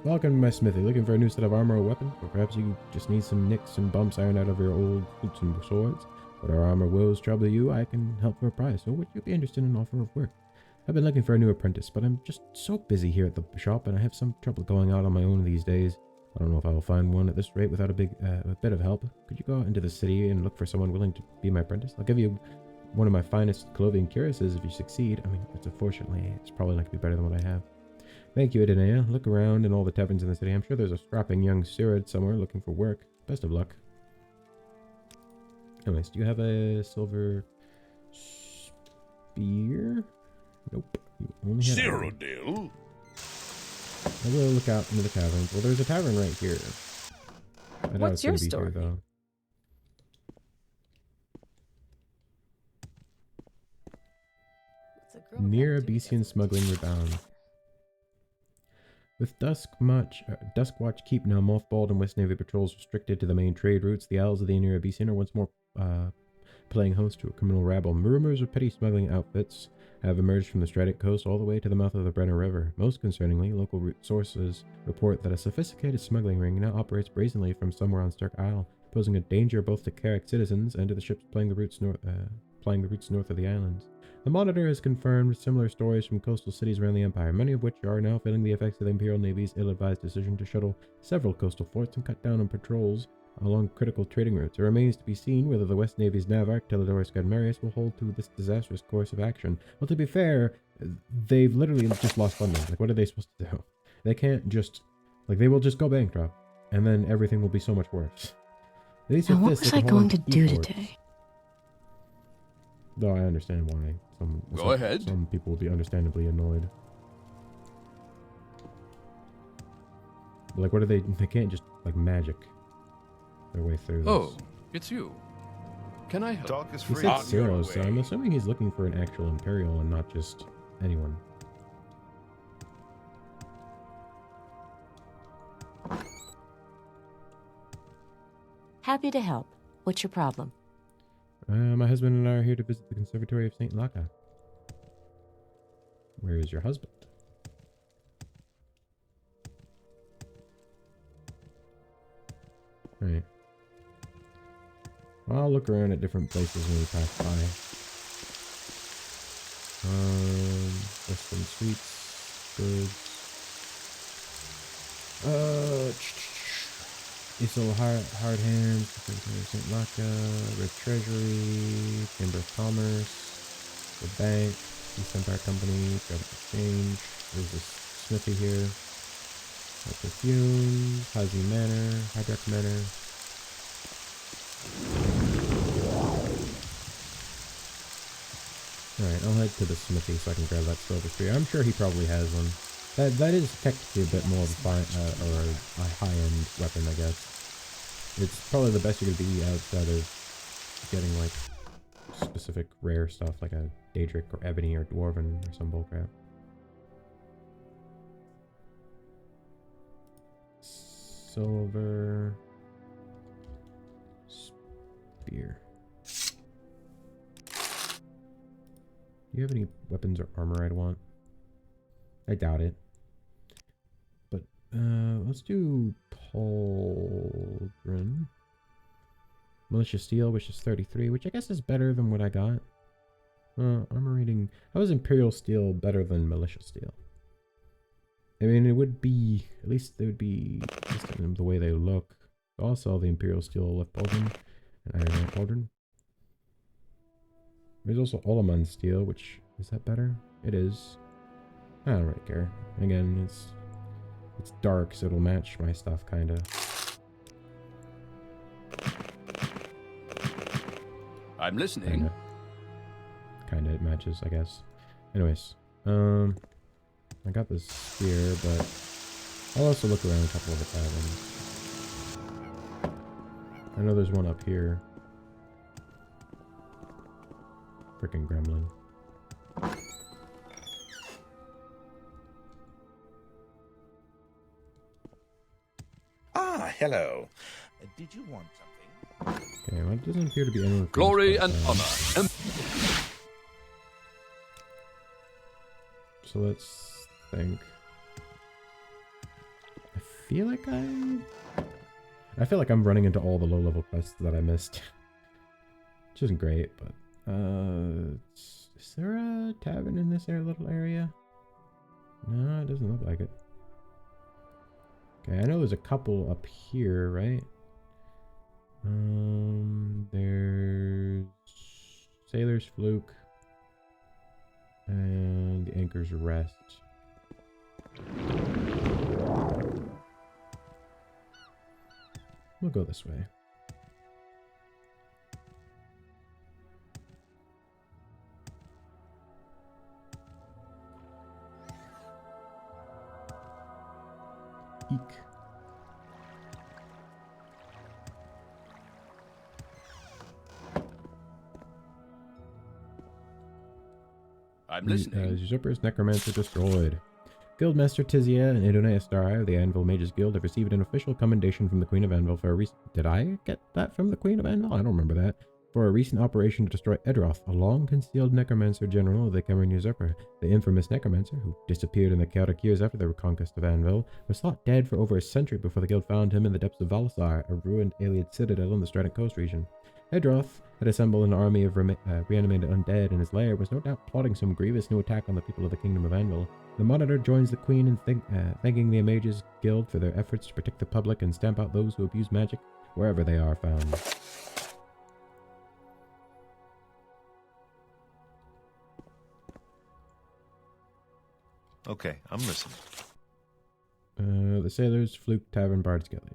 Welcome to my smithy. Looking for a new set of armor or weapon? Or perhaps you just need some nicks and bumps ironed out of your old boots and swords? Whatever armor woes trouble you, I can help for a price. Or would you be interested in an offer of work? I've been looking for a new apprentice, but I'm just so busy here at the shop, and I have some trouble going out on my own these days. I don't know if I will find one at this rate without a bit of help. Could you go out into the city and look for someone willing to be my apprentice? I'll give you one of my finest clothing cuirassies if you succeed. I mean, unfortunately, it's probably not going to be better than what I have. Thank you, Idonea. Look around in all the taverns in the city. I'm sure there's a strapping young Cyrodiil somewhere looking for work. Best of luck. Anyways, do you have a silver spear? Nope. You only have Cyrodiil? I will look out into the taverns. Well, there's a tavern right here. What's your story? Here, though. Near Abecean smuggling rebound. With Duskwatch Keep now mothballed and West Navy patrols restricted to the main trade routes, the Isles of the Inner Abecean are once more playing host to a criminal rabble. Rumors of petty smuggling outfits have emerged from the Stradic coast all the way to the mouth of the Brenner River. Most concerningly, local sources report that a sophisticated smuggling ring now operates brazenly from somewhere on Stark Isle, posing a danger both to Carrick citizens and to the ships plying the routes north of the islands. The Monitor has confirmed similar stories from coastal cities around the Empire, many of which are now feeling the effects of the Imperial Navy's ill-advised decision to shuttle several coastal forts and cut down on patrols along critical trading routes. It remains to be seen whether the West Navy's Navarch, Telidorus, and Marius will hold to this disastrous course of action. Well, to be fair, they've literally just lost funding. Like, what are they supposed to do? They can't just Like, they will just go bankrupt, and then everything will be so much worse. At least Now, with what this, was they I can hold going to on do keyboards. today? Though I understand why Go ahead. some people will be understandably annoyed. Like, what are they? They can't just, like, magic their way through this. Oh, it's you. Can I help? Talk is He free. said On your Ciro, so way. I'm assuming he's looking for an actual Imperial and not just anyone. Happy to help. What's your problem? My husband and I are here to visit the Conservatory of St. Laka. Where is your husband? Alright. I'll look around at different places when we pass by. Western Sweets, goods. Isle Hard Hands, St. Laka, Red Treasury, Chamber of Commerce, the Bank, East Empire Company, Government Exchange. There's a smithy here. Perfumes, Hazy Manor, Hydrak Manor. Alright, I'll head to the smithy so I can grab that silver spear. I'm sure he probably has one. That is technically a bit more of a high-end weapon, I guess. It's probably the best you're going to be outside of getting, like, specific rare stuff, like a Daedric or Ebony or Dwarven or some bullcrap. Silver spear. Do you have any weapons or armor I'd want? I doubt it. But let's do Pauldron. Militia Steel, which is 33, which I guess is better than what I got. Armor rating. How is Imperial Steel better than Militia Steel? I mean, it would be, at least they would be consistent in the way they look. I'll sell the Imperial Steel left Pauldron and Iron Pauldron. There's also Olaman Steel, which, is that better? It is. I don't really care. Again, it's dark, so it'll match my stuff, kinda. I'm listening. Kinda it matches, I guess. Anyways, I got this spear, but I'll also look around a couple of the taverns. I know there's one up here. Frickin' gremlin. Ah, hello. Did you want something? Okay, well, it doesn't appear to be anyone. Glory and honor. So let's think. I feel like I'm running into all the low-level quests that I missed. Which isn't great, but is there a tavern in this little area? No, it doesn't look like it. Okay, I know there's a couple up here, right? There's Sailor's Fluke and the Anchor's Rest. We'll go this way. Eek. I'm listening. Usurper's Necromancer destroyed. Guildmaster Tizia and Idonea Star-Eye of the Anvil Mages Guild have received an official commendation from the Queen of Anvil for a recent... Did I get that from the Queen of Anvil? I don't remember that. For a recent operation to destroy Edroth, a long-concealed necromancer general of the Cameron Usurper. The infamous necromancer, who disappeared in the chaotic years after the reconquest of Anvil, was thought dead for over a century before the guild found him in the depths of Valisar, a ruined Ayleid citadel in the Strident Coast region. Edroth had assembled an army of reanimated undead in his lair, and was no doubt plotting some grievous new attack on the people of the Kingdom of Anvil. The Monitor joins the Queen in thanking the Mages Guild for their efforts to protect the public and stamp out those who abuse magic wherever they are found. Okay, I'm listening. The Sailors, Fluke, Tavern, Bard's Gallery.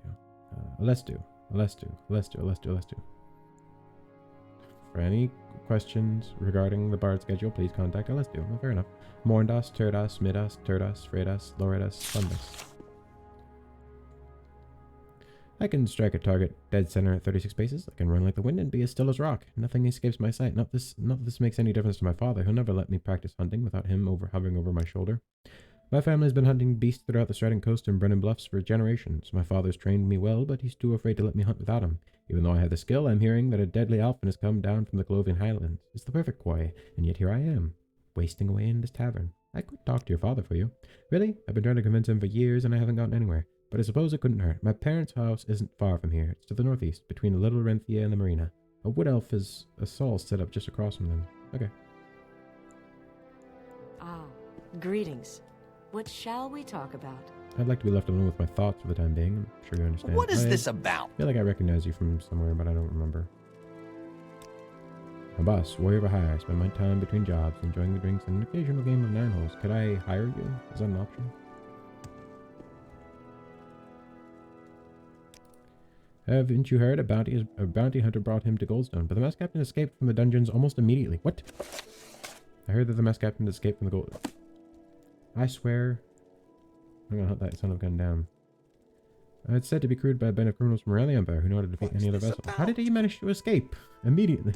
Let's do. For any questions regarding the Bard schedule, please contact Let's do. Well, fair enough. Morndas, Turdas, Midas, Turdas, Fredas, Loredas, Sundas. I can strike a target dead center at 36 paces. I can run like the wind and be as still as rock. Nothing escapes my sight. Not that this makes any difference to my father. He'll never let me practice hunting without him hovering over my shoulder. My family has been hunting beasts throughout the Striding Coast and Brennan Bluffs for generations. My father's trained me well, but he's too afraid to let me hunt without him. Even though I have the skill, I'm hearing that a deadly alphen has come down from the Clovian Highlands. It's the perfect quarry, and yet here I am, wasting away in this tavern. I could talk to your father for you. Really? I've been trying to convince him for years, and I haven't gotten anywhere. But I suppose it couldn't hurt. My parents' house isn't far from here. It's to the northeast, between the Little Renthia and the marina. A wood elf is a stall set up just across from them. Okay. Ah, greetings. What shall we talk about? I'd like to be left alone with my thoughts for the time being. I'm sure you understand. What is this about? I feel like I recognize you from somewhere, but I don't remember. My boss, warrior for hire. I spend my time between jobs, enjoying the drinks and an occasional game of 9 holes. Could I hire you? Is that an option? Haven't you heard? A bounty hunter brought him to Goldstone, but the mess captain escaped from the dungeons almost immediately. What? I heard that the mess captain escaped from the gold... I swear... I'm gonna hunt that son of a gun down. It's said to be crewed by a band of criminals from around the Empire who know how to defeat any other vessel. How did he manage to escape? Immediately.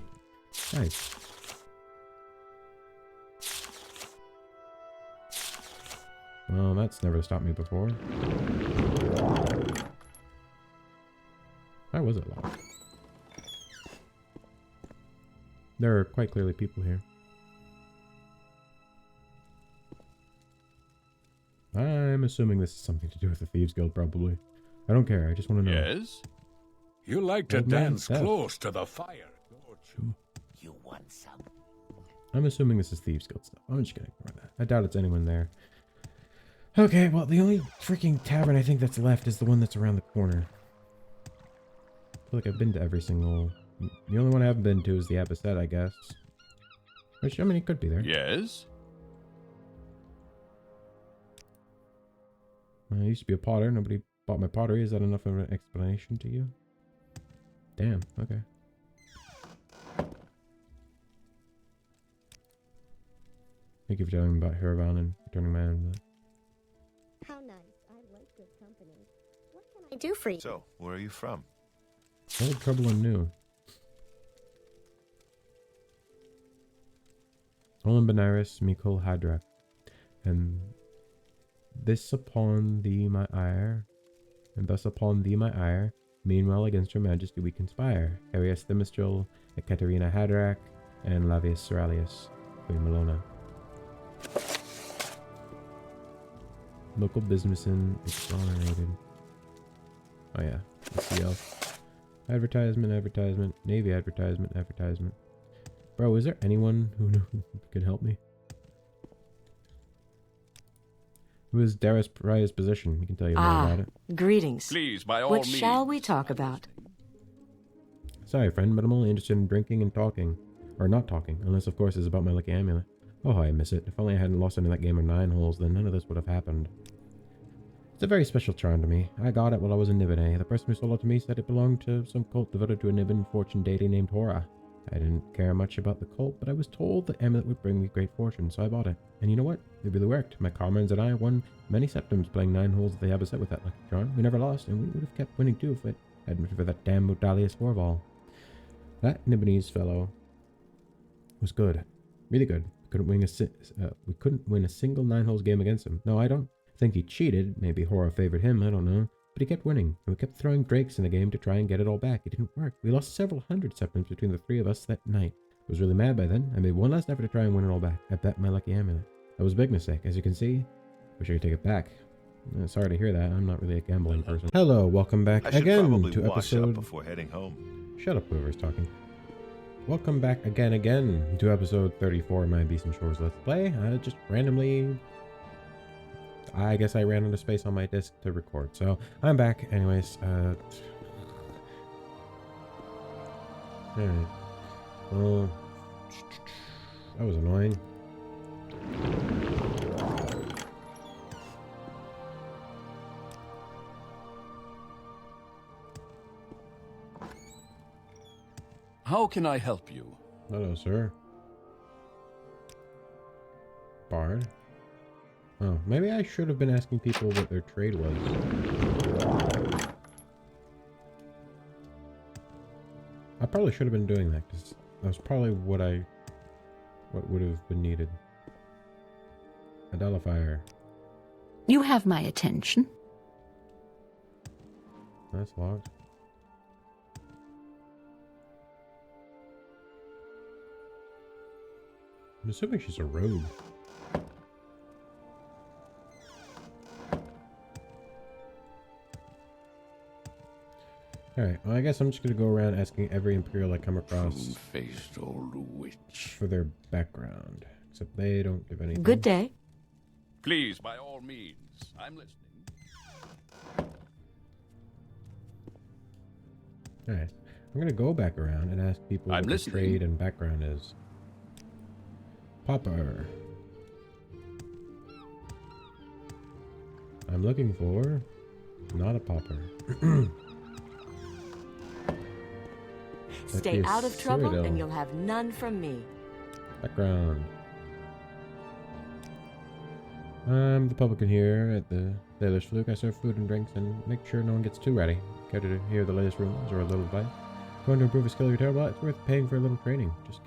Nice. Well, that's never stopped me before. Why was it locked? There are quite clearly people here. I'm assuming this is something to do with the Thieves Guild, probably. I don't care, I just want to know. Yes? You like to dance close to the fire, don't you? You want some? I'm assuming this is Thieves Guild stuff. I'm just gonna ignore that. I doubt it's anyone there. Okay, well, the only freaking tavern I think that's left is the one that's around the corner. I feel like I've been to every single... The only one I haven't been to is the Abecean, I guess. Which, I mean, it could be there. Yes? I used to be a potter. Nobody bought my pottery. Is that enough of an explanation to you? Damn. Okay. Thank you for telling me about Huravan and returning my own. How nice. I like good company. What can I do for you? So, where are you from? Old trouble and new. Olin Benaris, Mikul Hadrak. And this upon thee my ire, and thus upon thee my ire, meanwhile against your majesty we conspire. Arius Themistral, Ekaterina Hadrak, and Lavius Ceralius, Queen Melona. Local businessman exonerated. Oh yeah, let's see else. Advertisement, Navy advertisement. Bro, is there anyone who could help me? Who is Darius Pariah's position? He can tell you more about it. Greetings. Please, by all What means. shall we talk about? Sorry, friend, but I'm only interested in drinking and talking. Or not talking, unless of course it's about my lucky amulet. Oh, how I miss it. If only I hadn't lost into that game of 9 holes, then none of this would have happened. It's a very special charm to me. I got it while I was in Nibene. The person who sold it to me said it belonged to some cult devoted to a Niben fortune deity named Hora. I didn't care much about the cult, but I was told the amulet would bring me great fortune, so I bought it. And you know what? It really worked. My comrades and I won many septims playing 9 holes at the Abecean with that lucky charm. We never lost, and we would have kept winning too if it hadn't been for that damn Modalius Warval. That Nibenese fellow was good. Really good. We couldn't win a single 9 holes game against him. No, I don't think he cheated. Maybe Hora favored him, I don't know. But he kept winning, and we kept throwing drakes in the game to try and get it all back. It didn't work. We lost several hundred septims between the 3 of us that night. I was really mad by then. I made one last effort to try and win it all back. I bet my lucky amulet. That was a big mistake, as you can see. Wish I could take it back. Sorry to hear that. I'm not really a gambling person. Hello, welcome back again to episode... before heading home. Shut up, whoever's talking. Welcome back again to episode 34 of my Abecean Shores Let's Play. Just randomly... I guess I ran out of space on my disc to record, so I'm back. Anyways, alright. Well, that was annoying. How can I help you? Hello, sir. Bard. Oh, maybe I should have been asking people what their trade was. I probably should have been doing that, because that was probably what would have been needed. Adelifier. You have my attention. That's locked. I'm assuming she's a rogue. Alright, well I guess I'm just gonna go around asking every Imperial I come across Faced old witch. for their background. Except they don't give anything. Good day. Please, by all means. I'm listening. Alright, I'm gonna go back around and ask people what their trade and background is. Popper. I'm looking for... not a popper. Stay out of trouble Cyrodiil. and you'll have none from me. Background. I'm the publican here at the Sailor's Fluke. I serve food and drinks and make sure no one gets too ready. Care to hear the latest rumors or a little advice? Going to improve a skill you're terrible at? It's worth paying for a little training. Just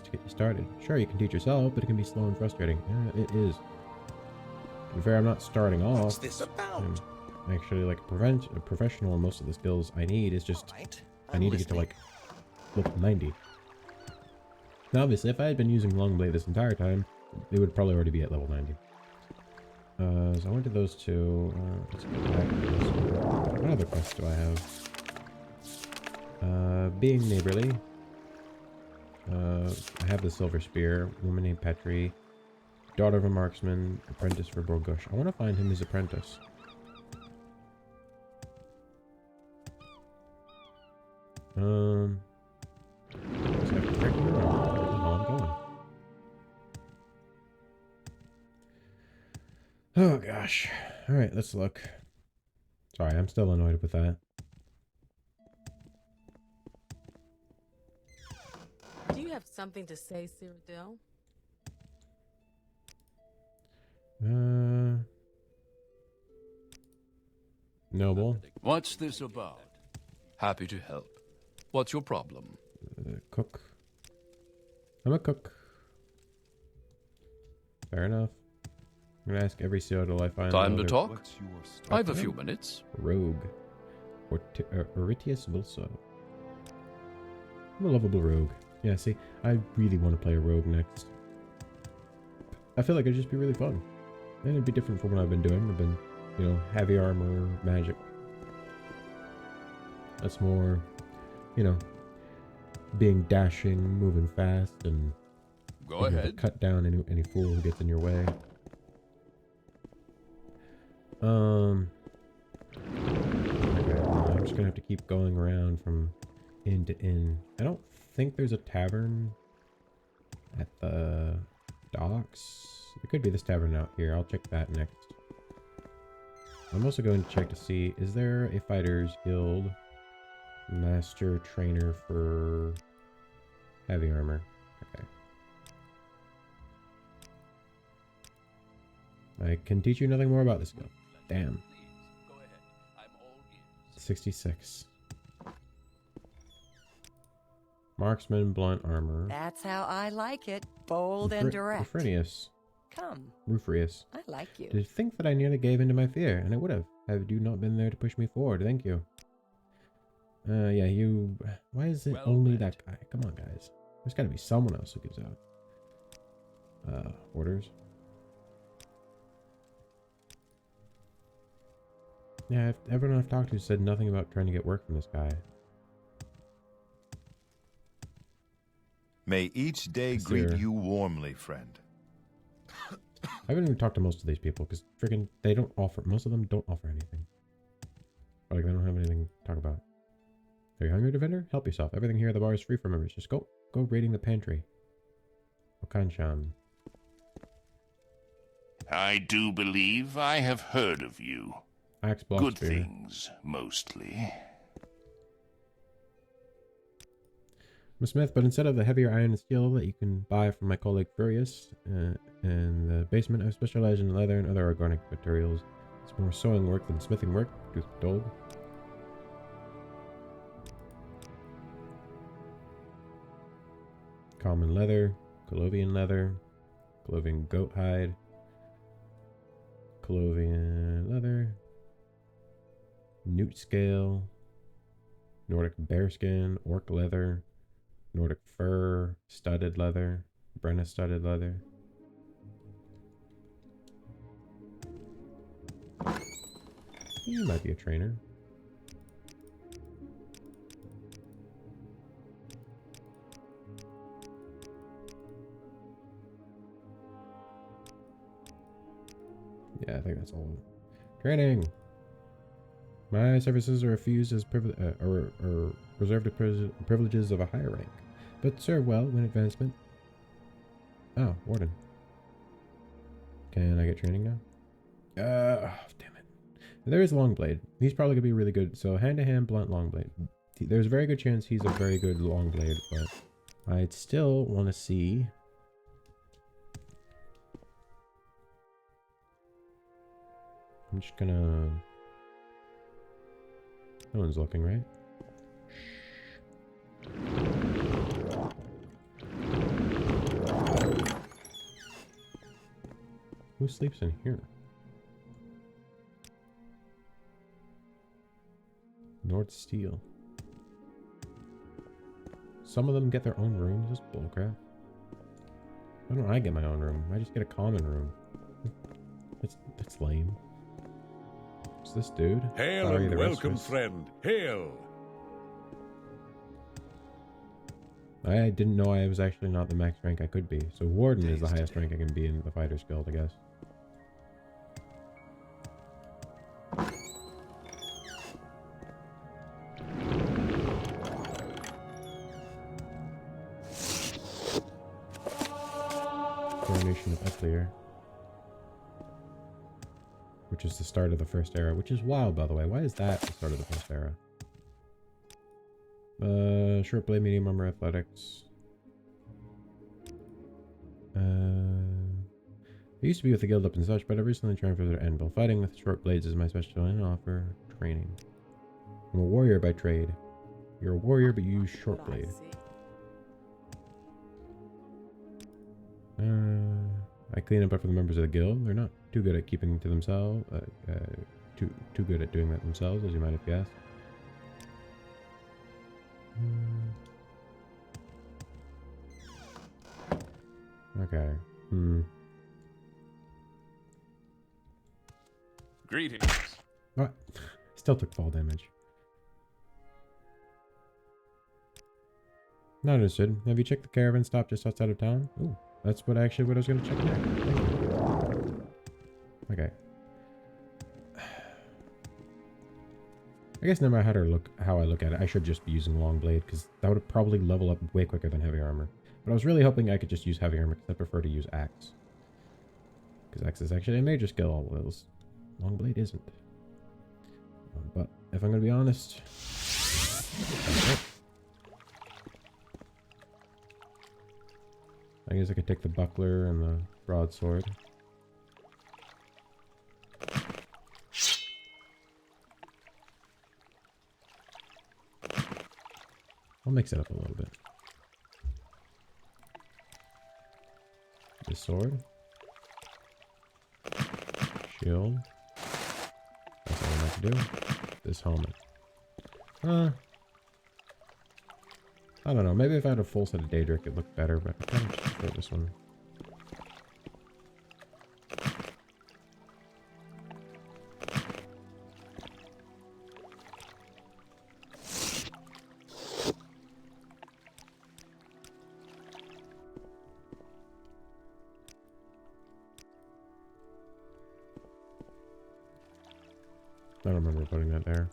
to get you started. Sure, you can teach yourself, but it can be slow and frustrating. Yeah, it is. To be fair, I'm not starting off. What's this about? I'm actually like a professional, and most of the skills I need is just I need to get to like level 90. Now, obviously, if I had been using Longblade this entire time, it would probably already be at level 90. So I went to those two. Let's go back to this. What other quests do I have? Being neighborly. I have the Silver Spear, woman named Petri, daughter of a marksman, apprentice for Borgush. I want to find him his apprentice. Is that correct? No, I'm going. Oh gosh. Alright, let's look. Sorry, I'm still annoyed with that. Do you have something to say, Cyrodiil? Noble. What's this about? Happy to help. What's your problem? Cook. I'm a cook. Fair enough. I'm gonna ask every Cyrodiil I find. Time to talk? I have a Okay. few minutes. Rogue. Oritius Vilso. I'm a lovable rogue. Yeah, see, I really want to play a rogue next. I feel like it'd just be really fun. And it'd be different from what I've been doing. I've been, you know, heavy armor, magic. That's more, you know, being dashing, moving fast, and Go ahead. cut down any fool who gets in your way. Okay, I'm just gonna have to keep going around from inn to inn. I don't think there's a tavern at the docks. It could be this tavern out here. I'll check that next. I'm also going to check to see, is there a fighters guild master trainer for heavy armor? Okay. I can teach you nothing more about this guild. Damn. 66. Marksman, blunt armor. That's how I like it. Bold and direct. Rufrius. Come. Rufrius. I like you. To think that I nearly gave in to my fear, and I would have, had you not been there to push me forward. Thank you. Yeah, you... Why is it only that guy? Come on, guys. There's gotta be someone else who gives out. Orders. Yeah, everyone I've talked to said nothing about trying to get work from this guy. May each day greet you warmly, friend. I haven't even talked to most of these people because freaking they don't offer. Most of them don't offer anything. Or like they don't have anything to talk about. Are you hungry, defender? Help yourself. Everything here at the bar is free for members. Just go raiding the pantry. Okanshan. I do believe I have heard of you. Axe block Good spear. things, mostly. I'm a smith, but instead of the heavier iron and steel that you can buy from my colleague Furious in the basement, I specialize in leather and other organic materials. It's more sewing work than smithing work, truth be told. Common leather, Colovian leather, Colovian goat hide, Colovian leather, newt scale, Nordic bearskin, orc leather, Nordic fur, studded leather, Brenna studded leather. You might be a trainer. Yeah, I think that's all. Training! My services are refused as reserved to privileges of a higher rank, but serve well when advancement. Oh, Warden. Can I get training now? Oh, damn it. There is Longblade. He's probably going to be really good. So, hand-to-hand blunt Longblade. There's a very good chance he's a very good Longblade, but I'd still want to see... I'm just gonna... No one's looking, right? Who sleeps in here? North Steel. Some of them get their own rooms. This is bullcrap. Why don't I get my own room? I just get a common room. That's lame. What's this dude? Hail Sorry, and the welcome, restless. friend. Hail. I didn't know I was actually not the max rank I could be. So Warden is the highest rank I can be in the Fighters Guild, I guess. Coronation of Eplir, which is the start of the first era, which is wild, by the way. Why is that the start of the first era? Short blade, medium armor, athletics. I used to be with the guild up and such, but I recently transferred to Anvil. Fighting with short blades is my specialty and offer training. I'm a warrior by trade. You're a warrior, but you use short blade. I clean up after the members of the guild. They're not too good at keeping to themselves. Too good at doing that themselves, as you might have guessed. Okay. Greetings. What? Still took fall damage. Not interested. Have you checked the caravan stop just outside of town? Ooh, that's what I was going to check next. Thank you. Okay. I guess no matter how I look at it, I should just be using Longblade, because that would probably level up way quicker than Heavy Armor. But I was really hoping I could just use Heavy Armor, because I prefer to use Axe. Because Axe is actually a major skill, while Longblade isn't. But if I'm going to be honest... I guess I could take the buckler and the broadsword. I'll mix it up a little bit. This sword. Shield. That's all I have to do. This helmet. I don't know. Maybe if I had a full set of Daedric, it'd look better, but I kind of prefer this one. I don't remember putting that there.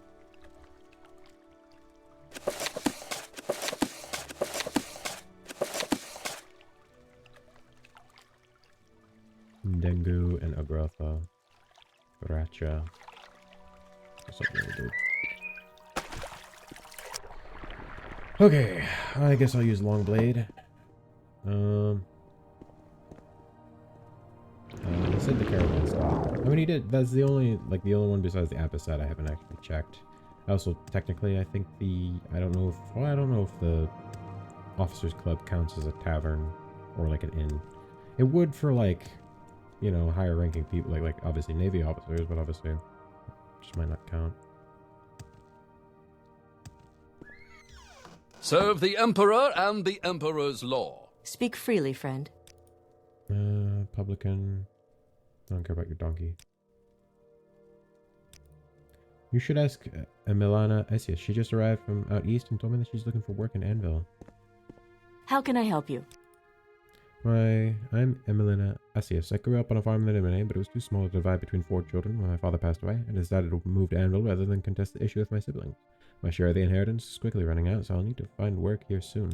Dengu and Agrotha. Racha. Something really good. Okay, I guess I'll use long blade. He said the caravan stopped. I mean, he did. That's the only one besides the Abecean I haven't actually checked. Also, technically, I think I don't know if the Officers Club counts as a tavern or like an inn. It would for like, you know, higher ranking people, like obviously Navy officers, but obviously just might not count. Serve the Emperor and the Emperor's law. Speak freely, friend. Publican. I don't care about your donkey. You should ask Emiliana Esius. She just arrived from out east and told me that she's looking for work in Anvil. How can I help you? I'm Emiliana Esius. I grew up on a farm in the Dimine, but it was too small to divide between 4 children when my father passed away. I decided to move to Anvil rather than contest the issue with my siblings. My share of the inheritance is quickly running out, so I'll need to find work here soon.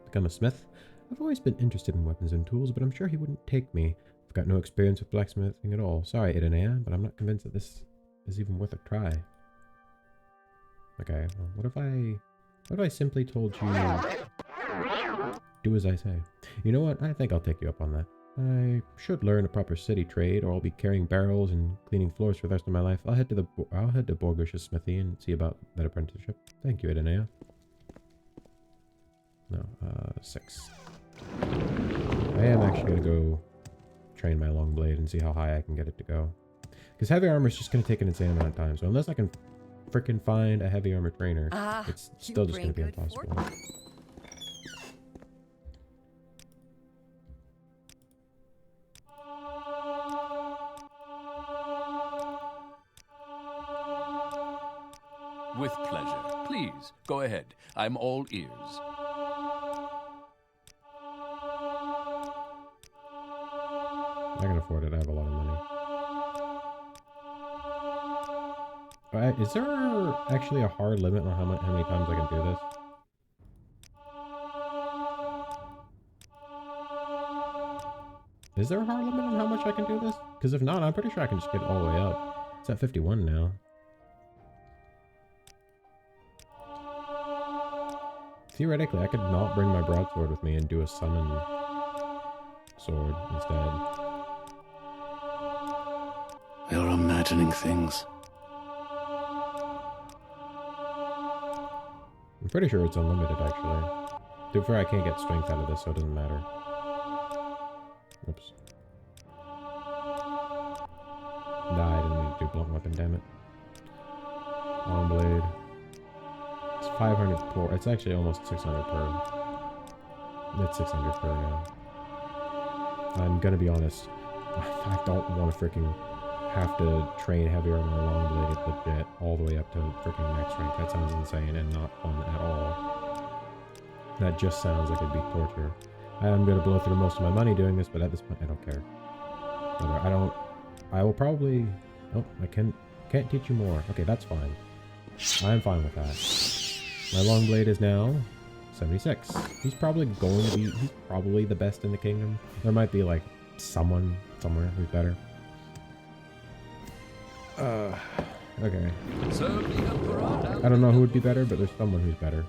Become a smith? I've always been interested in weapons and tools, but I'm sure he wouldn't take me. I've got no experience with blacksmithing at all. Sorry, Idonea, but I'm not convinced that this is even worth a try. Okay, well, what if I simply told you... Do as I say. You know what? I think I'll take you up on that. I should learn a proper city trade, or I'll be carrying barrels and cleaning floors for the rest of my life. I'll head to Borgush's smithy and see about that apprenticeship. Thank you, Idonea. No, 6. I am actually going to go train my long blade and see how high I can get it to go. Because heavy armor is just going to take an insane amount of time. So unless I can freaking find a heavy armor trainer, it's still just going to be impossible. With pleasure. Please, go ahead. I'm all ears. I can afford it. I have a lot of money. Is there actually a hard limit on how many times I can do this? Is there a hard limit on how much I can do this? Because if not, I'm pretty sure I can just get all the way up. It's at 51 now. Theoretically, I could not bring my broadsword with me and do a summon sword instead. You're imagining things. I'm pretty sure it's unlimited, actually. To be fair, I can't get strength out of this, so it doesn't matter. Oops. Nah, I didn't mean to do blunt weapon, damn it. Long blade. It's 500 per. It's actually almost 600 per. It's 600 per now. I'm gonna be honest. I don't want to freaking have to train heavy armor long bladed legit all the way up to freaking max rank. That sounds insane and not fun at all. That just sounds like it'd be torture. I'm gonna blow through most of my money doing this, but at this point I don't care. I will probably... Oh, I can't teach you more. Okay, that's fine. I'm fine with that. My long blade is now 76. He's probably the best in the kingdom. There might be like someone somewhere who's better. Okay. I don't know who would be better, but there's someone who's better.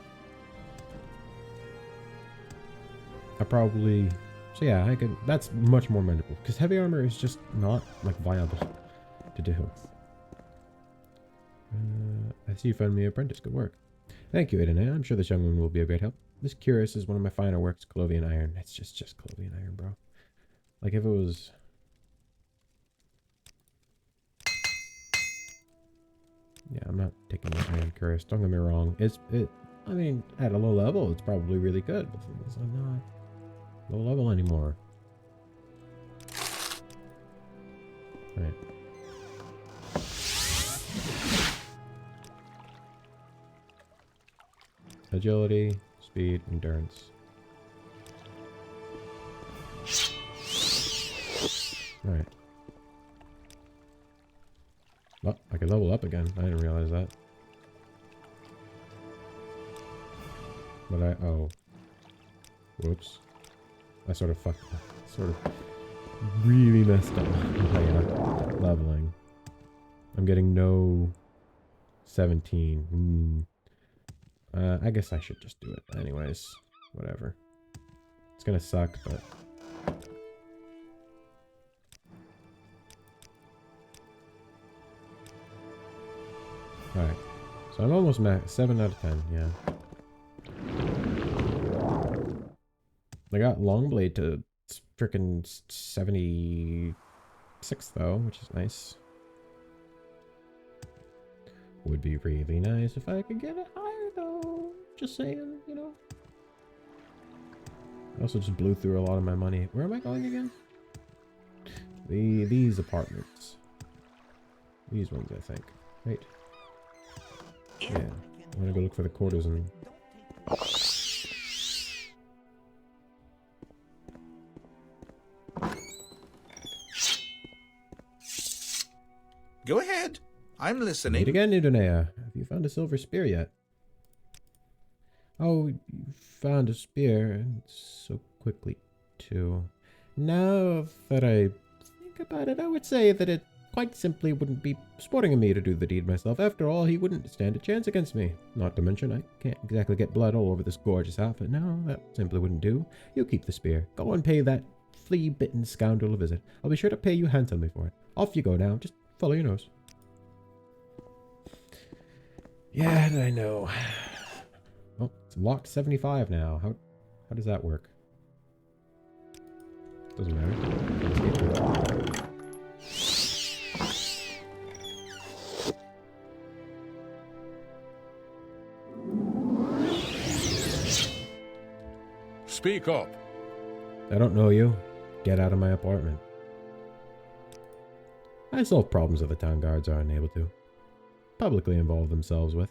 So yeah, I could. That's much more manageable because heavy armor is just not like viable to do. I see you found me an apprentice. Good work. Thank you, Idonea. I'm sure this young woman will be a great help. This cuirass is one of my finer works, Clovian iron. It's just Clovian iron, bro. Like if it was... Yeah, I'm not taking the iron cuirass. Don't get me wrong. I mean, at a low level, it's probably really good. The thing is, I'm not low level anymore. Right. Agility, speed, endurance. Alright. Well, I can level up again. I didn't realize that. But oh. Whoops. I sort of really messed up my leveling. I'm getting no 17. I guess I should just do it anyways. Whatever. It's gonna suck, but... Alright. So I'm almost max. 7 out of 10, yeah. I got Longblade to frickin' 76 though, which is nice. Would be really nice if I could get it higher though. Just saying, you know. I also just blew through a lot of my money. Where am I going again? These apartments. These ones, I think. Right. Yeah. I'm gonna go look for the quarters and... Go ahead. I'm listening. Meet again, Idonea. Have you found a silver spear yet? Oh, you found a spear so quickly, too. Now that I think about it, I would say that it quite simply wouldn't be sporting of me to do the deed myself. After all, he wouldn't stand a chance against me. Not to mention, I can't exactly get blood all over this gorgeous outfit. No, that simply wouldn't do. You keep the spear. Go and pay that flea-bitten scoundrel a visit. I'll be sure to pay you handsomely for it. Off you go now. Just follow your nose. Yeah, I know. Oh, it's locked 75 now. How does that work? Doesn't matter. Speak up. I don't know you. Get out of my apartment. I solve problems that the town guards are unable to publicly involve themselves with.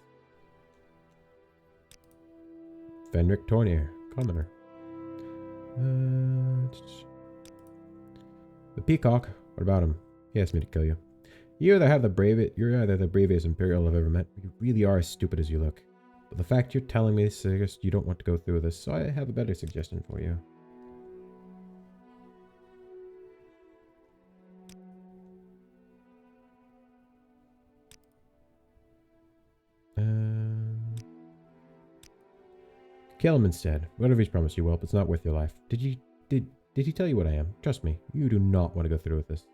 Fenric Tornir, commoner. The Peacock. What about him? He asked me to kill you. You're either the bravest Imperial I've ever met. You really are as stupid as you look. But the fact you're telling me suggests you don't want to go through with this, so I have a better suggestion for you. Kill him instead. Whatever he's promised you will, but it's not worth your life. Did he tell you what I am? Trust me, you do not want to go through with this.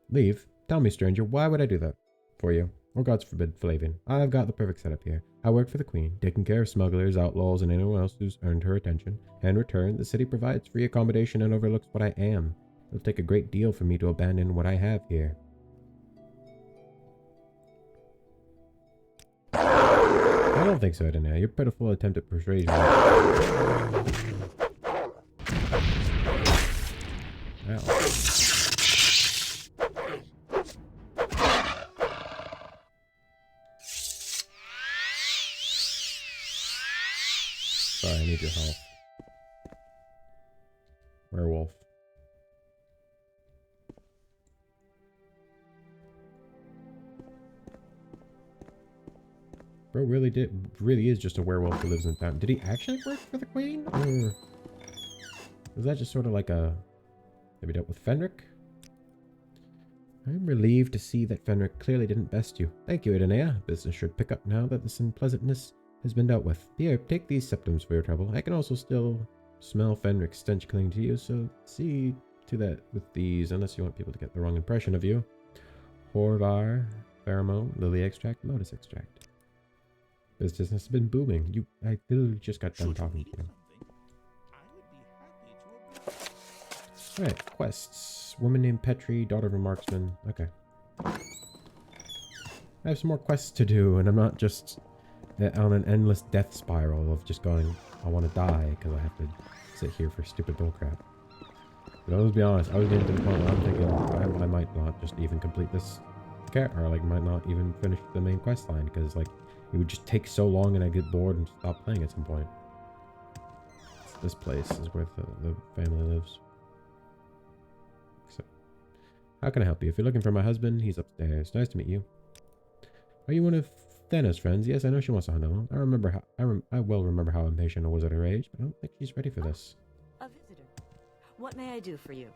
Leave? Tell me, stranger, why would I do that for you? Or God's forbid, Flavian. I've got the perfect setup here. I work for the Queen, taking care of smugglers, outlaws, and anyone else who's earned her attention. In return, the city provides free accommodation and overlooks what I am. It'll take a great deal for me to abandon what I have here. I don't think so, Idonea. Your pitiful attempt at persuasion. Ow. Sorry, I need your help. Werewolf. Bro really is just a werewolf who lives in town. Did he actually work for the Queen? Or was that just sort of like a... Have you dealt with Fenric? I'm relieved to see that Fenric clearly didn't best you. Thank you, Idonea. Business should pick up now that this unpleasantness has been dealt with. Here, take these septums for your trouble. I can also still smell Fenric's stench clinging to you, so see to that with these, unless you want people to get the wrong impression of you. Horvar, pheromone, lily extract, lotus extract. Business has been booming. I literally just got done talking to you. Alright, quests. Woman named Petri, daughter of a marksman. Okay. I have some more quests to do, and I'm not just on an endless death spiral of just going, I want to die, because I have to sit here for stupid bullcrap. But let's be honest, I was getting to the point where I'm thinking I might not just even complete this character, or like might not even finish the main quest line, because like it would just take so long and I get bored and stop playing at some point. This place is where the family lives. So, how can I help you? If you're looking for my husband, he's upstairs. Nice to meet you. Are you one of Thanos' friends? Yes, I know she wants to hunt him. I well remember how impatient I was at her age, but I don't think she's ready for this. A visitor. What may I do for you?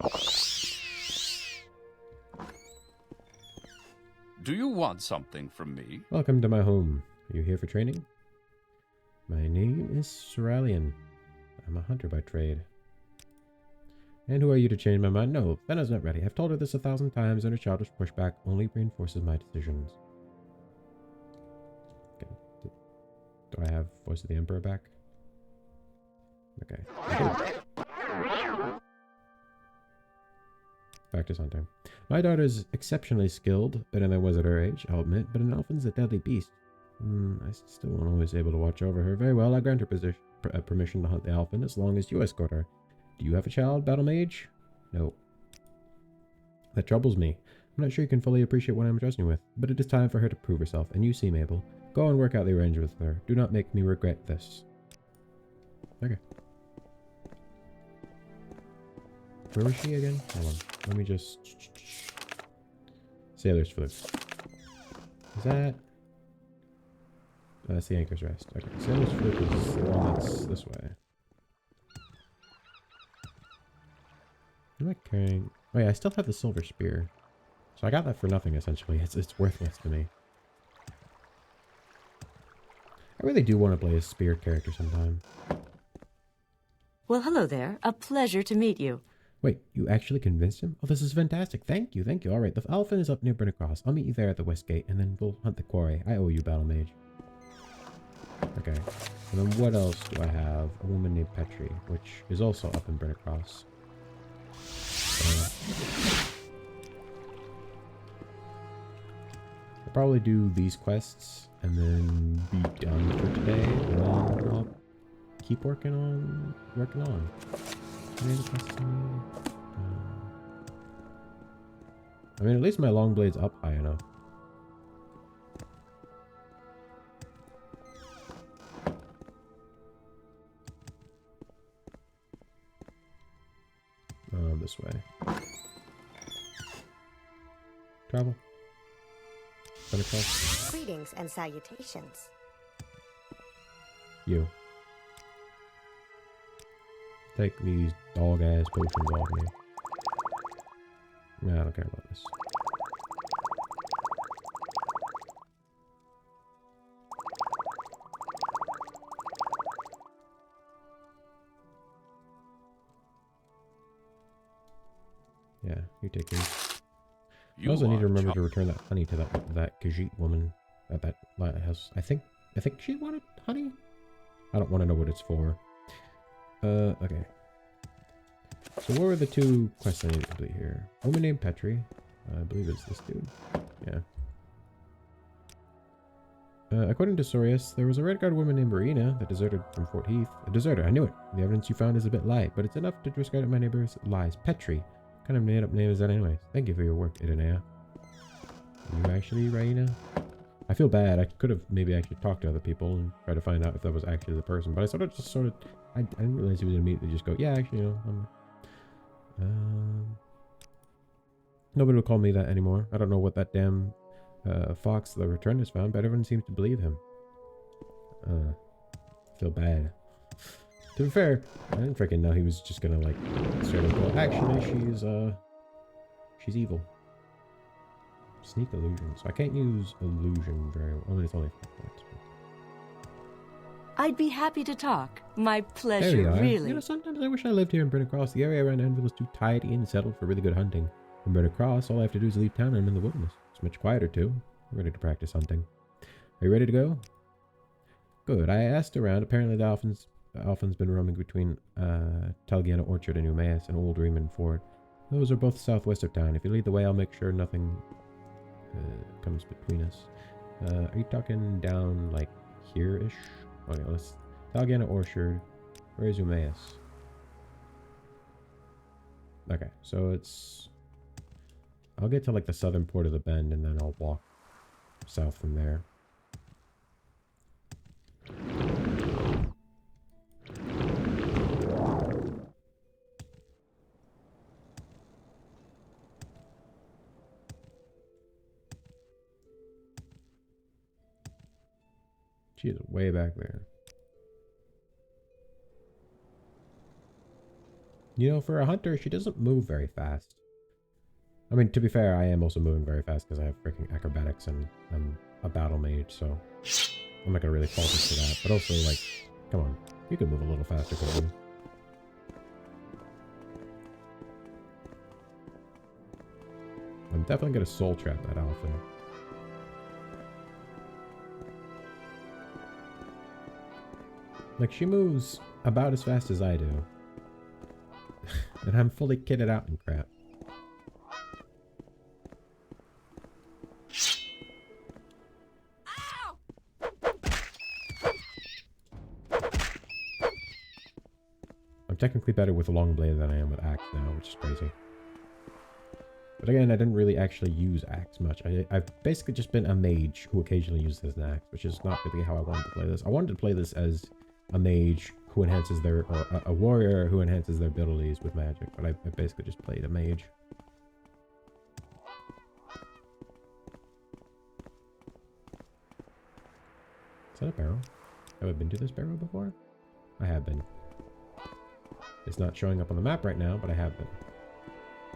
Do you want something from me? Welcome to my home. Are you here for training? My name is Cyrodiil. I'm a hunter by trade. And who are you to change my mind? No, Fenna's not ready. I've told her this 1,000 times, and her childish pushback only reinforces my decisions. Okay. Do I have Voice of the Emperor back? Okay. Practice hunting. My daughter is exceptionally skilled, better than I was at her age, I'll admit, but an elfin's a deadly beast. I still won't always be able to watch over her. Very well, I grant her permission to hunt the elfin as long as you escort her. Do you have a child, battlemage? No. That troubles me. I'm not sure you can fully appreciate what I'm trusting you with, but it is time for her to prove herself, and you seem able. Go and work out the arrangements with her. Do not make me regret this. Okay. Where was she again? Hold on. Let me just... Sailor's Flute. Is that... that's the Anchor's Rest. Okay. Sailor's Flute is the one that's this way. Am I carrying... oh yeah, I still have the Silver Spear. So I got that for nothing, essentially. It's worthless to me. I really do want to play a spear character sometime. Well, hello there. A pleasure to meet you. Wait, you actually convinced him? Oh, this is fantastic. Thank you, thank you. Alright, the elfin is up near Brennicross. I'll meet you there at the west gate, and then we'll hunt the quarry. I owe you, battlemage. Okay. And then what else do I have? A woman named Petri, which is also up in Brennicross. I'll probably do these quests, and then be done for today, and then I'll keep working on. I mean, at least my long blade's up high enough. This way. Travel. Greetings and salutations. You. Take these dog-ass potions off me. Nah, I don't care about this. Yeah, you take these. I also need to remember to return that honey to that Khajiit woman at that lighthouse. I think she wanted honey. I don't want to know what it's for. Okay. So what were the two quests I need to complete here? A woman named Petri. I believe it's this dude. Yeah. According to Sorius, there was a Redguard woman named Marina that deserted from Fort Heath. A deserter, I knew it. The evidence you found is a bit light, but it's enough to discredit my neighbor's lies. Petri. What kind of made-up name is that anyways? Thank you for your work, Idonea. Are you actually Raina? I feel bad. I could have maybe actually talked to other people and try to find out if that was actually the person, but I I didn't realize he was immediately just go, yeah, actually, you know, nobody will call me that anymore. I don't know what that damn fox the returners found, but everyone seems to believe him. Feel bad. To be fair, I didn't freaking know he was just gonna like straight up go, actually she's evil. Sneak illusion. So I can't use illusion very well. I mean, it's only 5 points. I'd be happy to talk. My There pleasure, you are. really. You know, sometimes I wish I lived here in Brennicross. The area around Anvil is too tidy and settled for really good hunting. In Brennicross, all I have to do is leave town and I'm in the wilderness. It's much quieter too. I'm ready to practice hunting. Are you ready to go? Good. I asked around. Apparently the Alphen's been roaming between Talgiana Orchard and Umaeus and Old Riemann Ford. Those are both southwest of town. If you lead the way, I'll make sure nothing comes between us. Are you talking down like here-ish? Okay, let's... Talgiana Orchard. Where's Umaeus? Okay, so it's... I'll get to like the southern port of the bend and then I'll walk south from there. She is way back there. You know, for a hunter, she doesn't move very fast. I mean, to be fair, I am also moving very fast because I have freaking acrobatics and I'm a battle mage, so I'm not gonna really fault it for that. But also, like, come on, you could move a little faster, couldn't you? I'm definitely gonna soul trap that alpha. Like, she moves about as fast as I do. And I'm fully kitted out and crap. I'm technically better with a long blade than I am with axe now, which is crazy. But again, I didn't really actually use axe much. I've basically just been a mage who occasionally uses an axe, which is not really how I wanted to play this. I wanted to play this as a mage who enhances their, or a warrior who enhances their abilities with magic, but I basically just played a mage. Is that a barrel? Have I been to this barrel before? I have been. It's not showing up on the map right now, but I have been.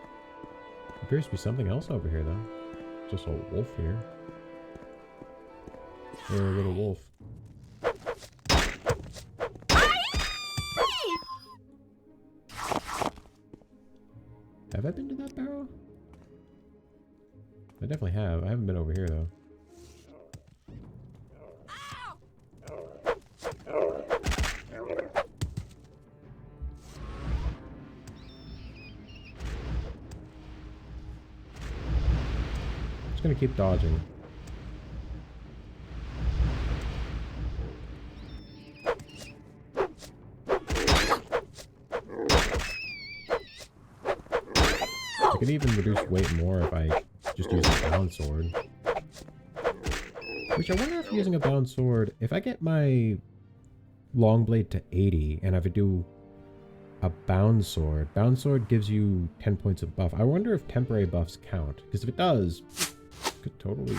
There appears to be something else over here, though. Just a wolf here. Hey, a little wolf. Have I been to that barrel? I definitely have. I haven't been over here, though. Just gonna keep dodging. I could even reduce weight more if I just use a bound sword. Which I wonder if using a bound sword, if I get my long blade to 80 and if I do a bound sword gives you 10 points of buff. I wonder if temporary buffs count, because if it does, could totally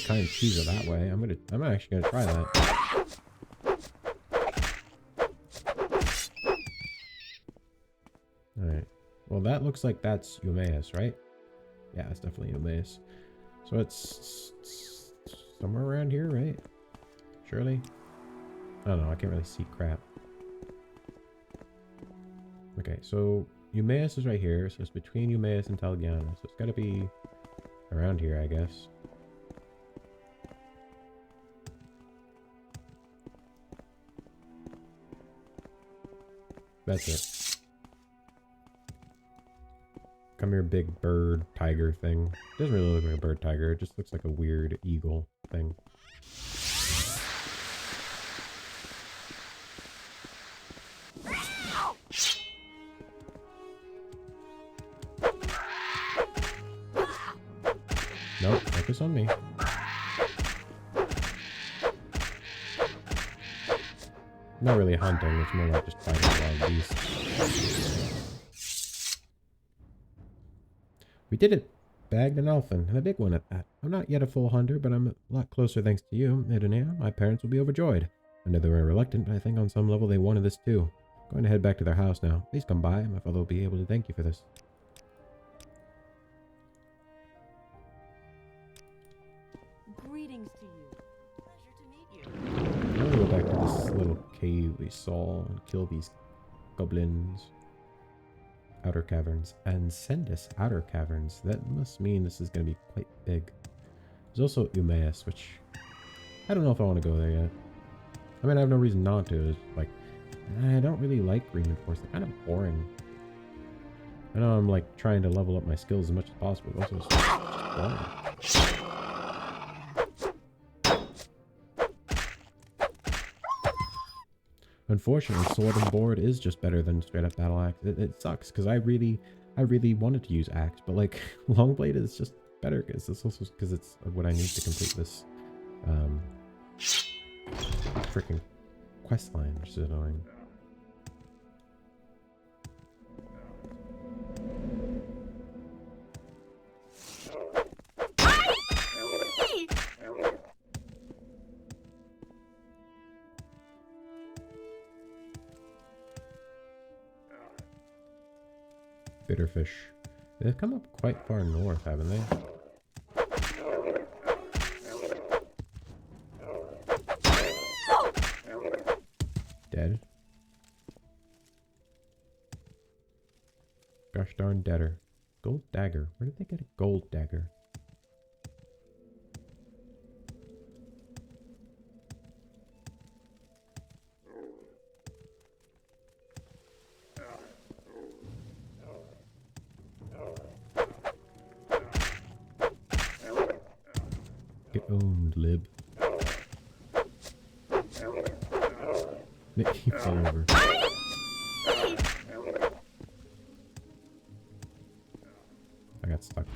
kind of choose it that way. I'm actually gonna try that. Alright. Well, that looks like that's Eumaeus, right? Yeah, it's definitely Eumaeus. So it's somewhere around here, right? Surely? I don't know, I can't really see crap. Okay, so Eumaeus is right here, so it's between Eumaeus and Talgiana, so it's gotta be around here, I guess. That's it. Come here, big bird tiger thing. It doesn't really look like a bird tiger, it just looks like a weird eagle thing. Nope, focus on me. Not really hunting, it's more like just fighting wild beasts. We did it! Bagged an elfin, and a big one at that. I'm not yet a full hunter, but I'm a lot closer thanks to you, Idonea. My parents will be overjoyed. I know they were reluctant, but I think on some level they wanted this too. Going to head back to their house now. Please come by, my father will be able to thank you for this. Greetings to you. Pleasure to meet you. I'm gonna go back to this little cave we saw and kill these goblins. Outer caverns. And Sendus outer caverns. That must mean this is gonna be quite big. There's also Eumaeus, which I don't know if I want to go there yet. I mean, I have no reason not to. It's like, I don't really like reinforced. They're kind of boring. I know I'm like trying to level up my skills as much as possible, but also it's boring. Unfortunately, sword and board is just better than straight up battle axe. It sucks because I really wanted to use axe, but like long blade is just better because it's also because it's what I need to complete this freaking quest line, which is annoying. Bitterfish. They've come up quite far north, haven't they? Dead. Gosh darn deader. Gold dagger. Where did they get a gold dagger? Get owned, lib. Nick, you fell over. I got stuck.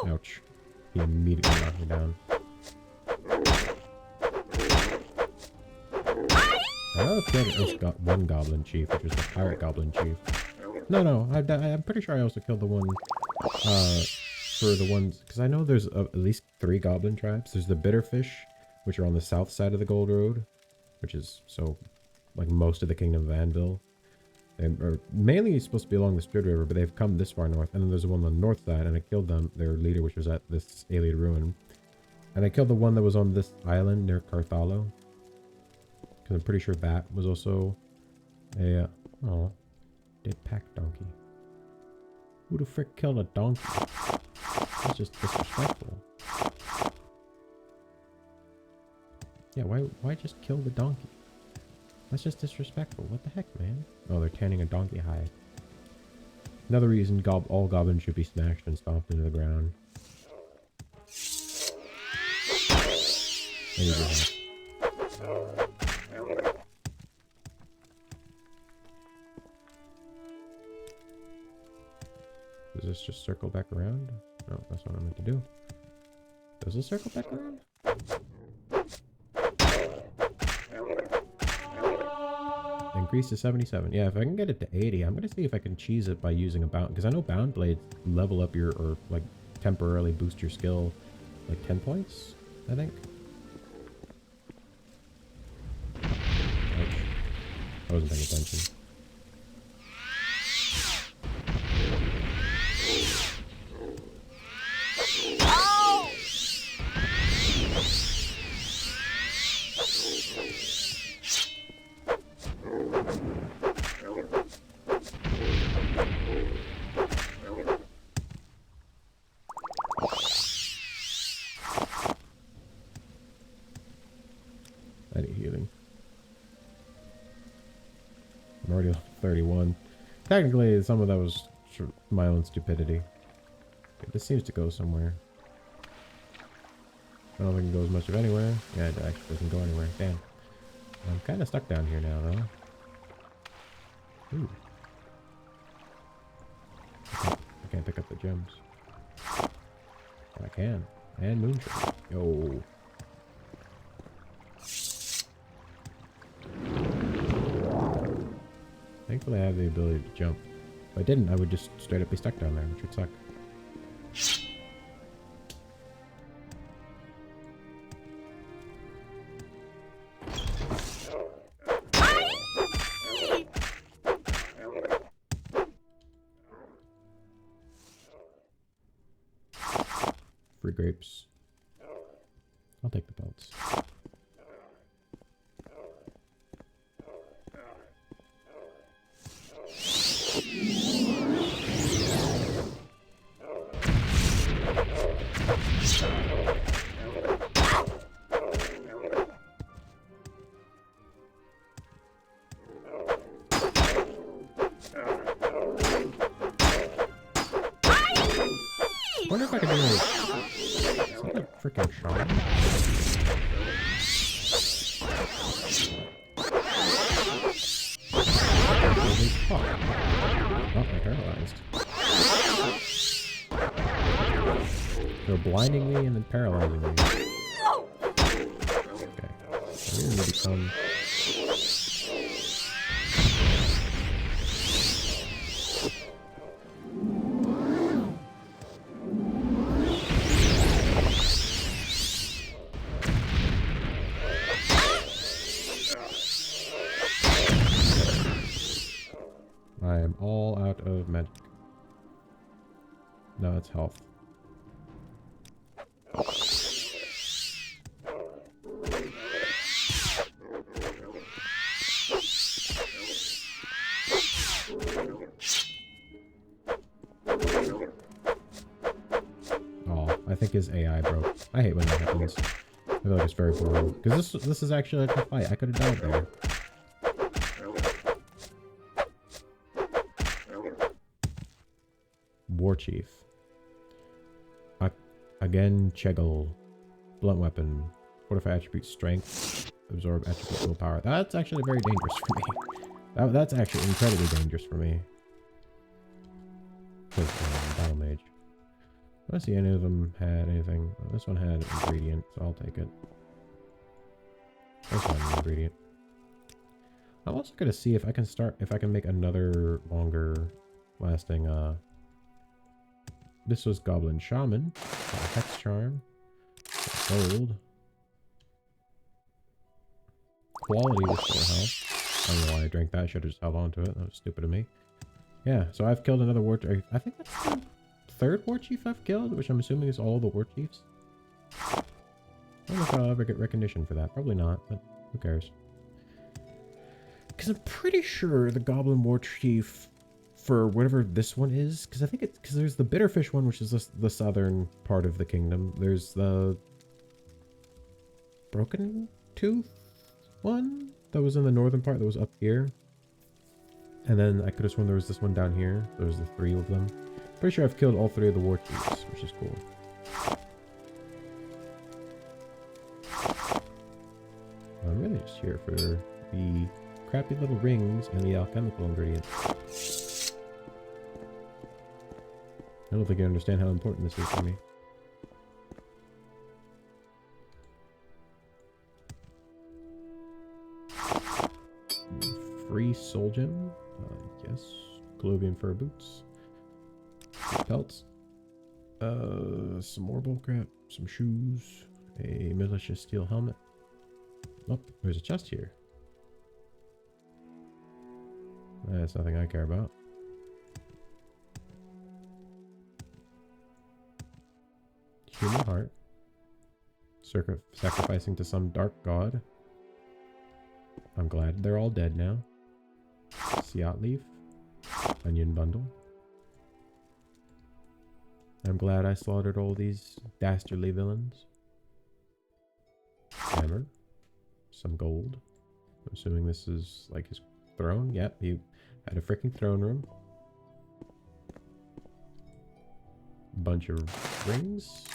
Ouch. He immediately knocked me down. I killed at least got one goblin chief, which was the pirate goblin chief. No, I'm pretty sure I also killed the one, for the ones, because I know there's at least 3 goblin tribes. There's the Bitterfish, which are on the south side of the Gold Road, which is, so, like, most of the Kingdom of Anvil. They are mainly supposed to be along the Spirit River, but they've come this far north. And then there's the one on the north side, and I killed them, their leader, which was at this Ayleid ruin. And I killed the one that was on this island near Carthalo. Because I'm pretty sure that was also a, oh, dead pack donkey. Who the frick killed a donkey? That's just disrespectful. Yeah, why just kill the donkey? That's just disrespectful. What the heck, man? Oh, they're tanning a donkey hide. Another reason all goblins should be smashed and stomped into the ground. I need your help. Does this just circle back around? No, that's what I meant to do. Does this circle back around? Increase to 77. Yeah, if I can get it to 80, I'm gonna see if I can cheese it by using a bound, because I know bound blades level up your, or like temporarily boost your skill like 10 points, I think. Ouch. I wasn't paying attention. I need healing. I'm already level 31. Technically, some of that was my own stupidity. Okay, this seems to go somewhere. I don't think it goes much of anywhere. Yeah, it actually doesn't go anywhere. Damn. I'm kind of stuck down here now, though. Ooh. I can't pick up the gems. Oh, I can. And moonshot. Yo. Thankfully I have the ability to jump. If I didn't, I would just straight up be stuck down there, which would suck. Free grapes. I'll take the pelts. I wonder if I can do like, is that a freaking shot? Oh, I'm paralyzed. They're blinding me and then paralyzing me. Okay. I really need to come. of magic. No, it's health. Oh, I think his AI broke. I hate when that happens. I feel like it's very boring. Because this is actually like a fight. I could have died there. War Chief. Again, Chegel. Blunt weapon. Fortify attribute strength. Absorb attribute willpower. That's actually very dangerous for me. That's actually incredibly dangerous for me. Because battlemage. I don't see any of them had anything. Well, this one had ingredient, so I'll take it. This one had an ingredient. I'm also gonna see if I can make another longer lasting this was Goblin Shaman. Hex Charm. Gold. Quality restore health. I don't know why I drank that. I should have just held on to it. That was stupid of me. Yeah, so I've killed another war chief. I think that's the third war chief I've killed, which I'm assuming is all the war chiefs. I don't know if I'll ever get recognition for that. Probably not, but who cares? Because I'm pretty sure the Goblin War Chief for whatever this one is, because I think it's because there's the Bitterfish one, which is the southern part of the kingdom. There's the Broken Tooth one that was in the northern part that was up here. And then I could have sworn there was this one down here. There was the 3 of them. Pretty sure I've killed all 3 of the war chiefs, which is cool. I'm really just here for the crappy little rings and the alchemical ingredients. I don't think you understand how important this is for me. Free soul gem. Yes. Colovian fur boots. Pelts. Some more bullcrap. Some shoes. A militia steel helmet. Oh, there's a chest here. That's nothing I care about. Human heart. Sacrificing to some dark god. I'm glad they're all dead now. Siat leaf. Onion bundle. I'm glad I slaughtered all these dastardly villains. Hammer. Some gold. I'm assuming this is like his throne. Yep, he had a freaking throne room. Bunch of rings.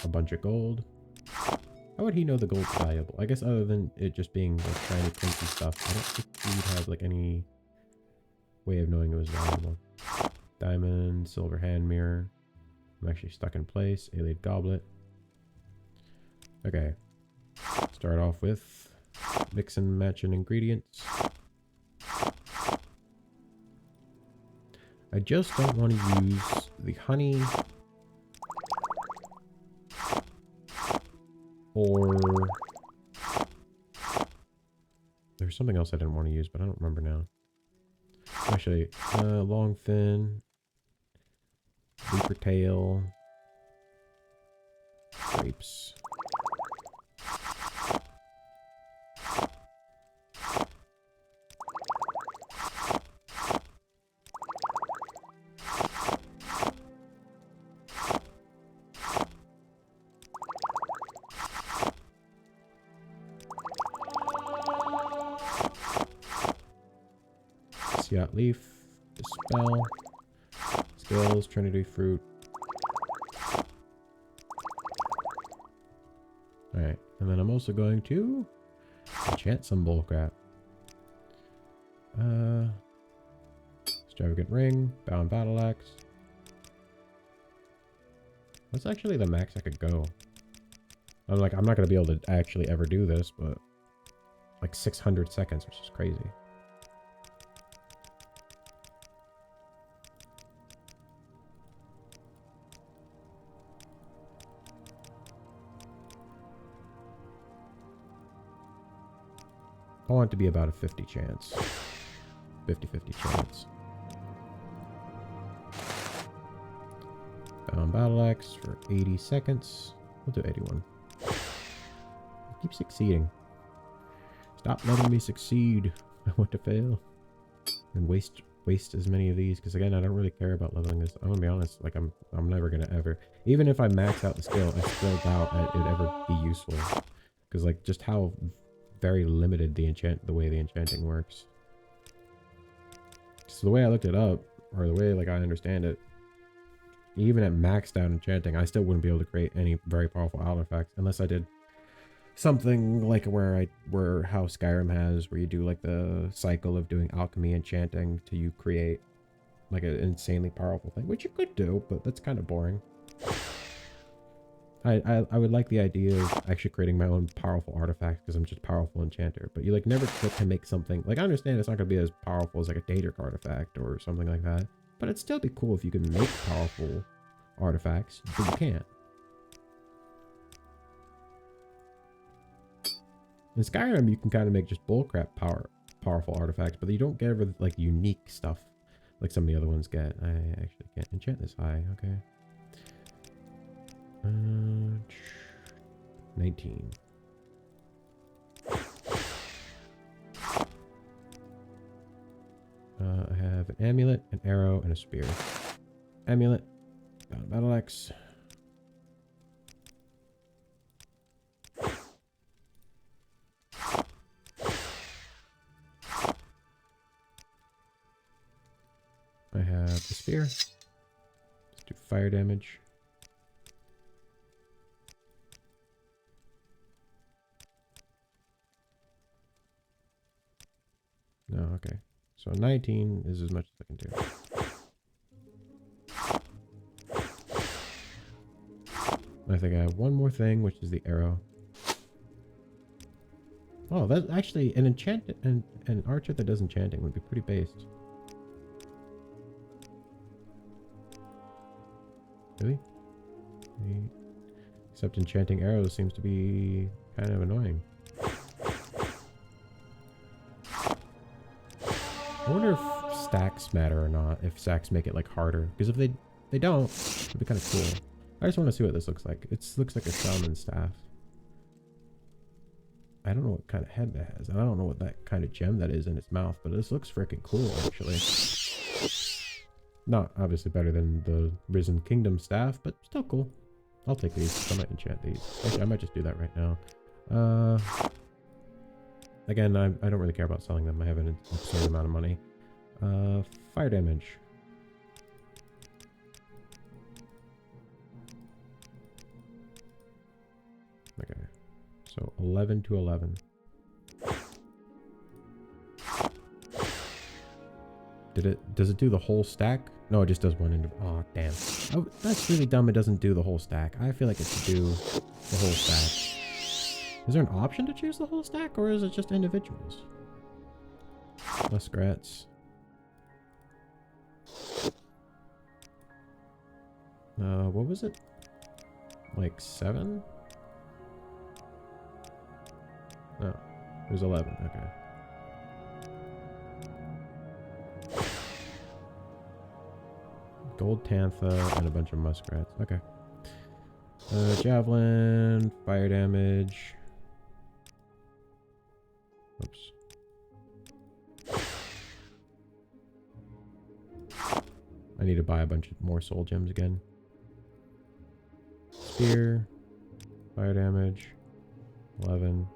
A bunch of gold. How would he know the gold's valuable? I guess other than it just being like shiny, clinky stuff, I don't think he'd have like any way of knowing it was valuable. Diamond, silver hand mirror. I'm actually stuck in place. Ayleid goblet. Okay. Start off with mix and matching ingredients. I just don't want to use the honey or there's something else I didn't want to use, but I don't remember now. Actually, long fin, leaper tail, grapes. Siat leaf, dispel, skills, trinity fruit. Alright, and then I'm also going to enchant some bullcrap. Extravagant ring, bound battle axe. What's actually the max I could go? I'm not gonna be able to actually ever do this, but like 600 seconds, which is crazy. I want it to be about a 50 chance. 50-50 chance. Bound Battle Axe for 80 seconds. We'll do 81. Keep succeeding. Stop letting me succeed. I want to fail. And waste as many of these, because again, I don't really care about leveling this. I'm gonna be honest, like I'm never gonna ever, even if I max out the skill, I still doubt it would ever be useful, because like just how very limited the way the enchanting works. So the way I looked it up, or the way like I understand it, even at maxed out enchanting, I still wouldn't be able to create any very powerful artifacts unless I did something like how Skyrim has, where you do like the cycle of doing alchemy enchanting till you create like an insanely powerful thing, which you could do, but that's kind of boring. I would like the idea of actually creating my own powerful artifacts, because I'm just a powerful enchanter, but you like never get to make something, like I understand it's not going to be as powerful as like a Daedric artifact or something like that, but it'd still be cool if you could make powerful artifacts, but you can't. In Skyrim, you can kind of make just bullcrap powerful artifacts, but you don't get ever like unique stuff like some of the other ones get. I actually can't enchant this high. Okay. 19. I have an amulet, an arrow, and a spear. Amulet, battle axe. I have the spear. Let's do fire damage. No, okay. So 19 is as much as I can do. I think I have one more thing, which is the arrow. Oh, that's actually an an archer that does enchanting would be pretty based. Really? Except enchanting arrows seems to be kind of annoying. I wonder if stacks matter or not, if stacks make it like harder, because if they don't, it'd be kind of cool. I just want to see what this looks like. It looks like a shaman staff. I don't know what kind of head that has, and I don't know what that kind of gem that is in its mouth, but this looks freaking cool actually. Not obviously better than the Risen Kingdom staff, but still cool. I'll take these. I might enchant these. Actually, I might just do that right now. Again, I don't really care about selling them. I have an absurd amount of money. Fire damage. Okay. So 11 to 11. Does it do the whole stack? No, it just does one end. Oh, damn. Oh, that's really dumb. It doesn't do the whole stack. I feel like it should do the whole stack. Is there an option to choose the whole stack, or is it just individuals? Muskrats. What was it? Like 7? No, it was 11. Okay. Gold Tantha and a bunch of muskrats. Okay. Javelin, fire damage. Oops. I need to buy a bunch of more soul gems again. Spear, fire damage, 11.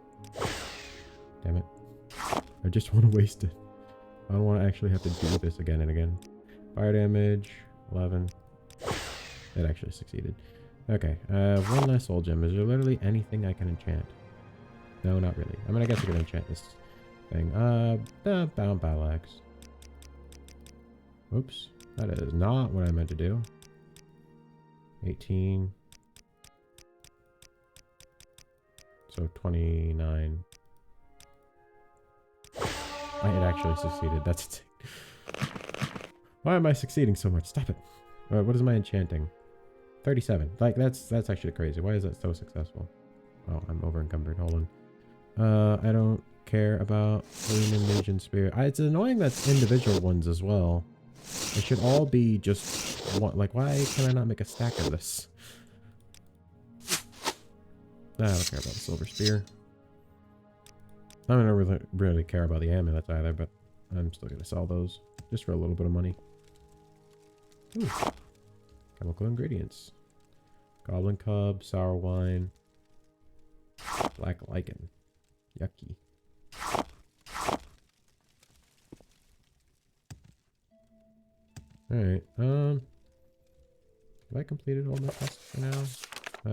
Damn it. I just want to waste it. I don't want to actually have to do this again and again. Fire damage, 11. It actually succeeded. Okay, one less soul gem. Is there literally anything I can enchant? No, not really. I mean, I guess I can enchant this thing. Bound battle axe. Oops. That is not what I meant to do. 18. So 29. It actually succeeded. That's why am I succeeding so much? Stop it. What is my enchanting? 37. Like that's actually crazy. Why is that so successful? Oh, I'm over encumbered. Hold on. I don't care about Lumen Mage and Spirit. It's annoying that's individual ones as well. It should all be just one. Like, why can I not make a stack of this? I don't care about the silver spear. I don't really care about the amulets either, but I'm still gonna sell those just for a little bit of money. Ooh. Chemical ingredients. Goblin cub, sour wine, black lichen. Yucky. Alright, have I completed all my quests for now?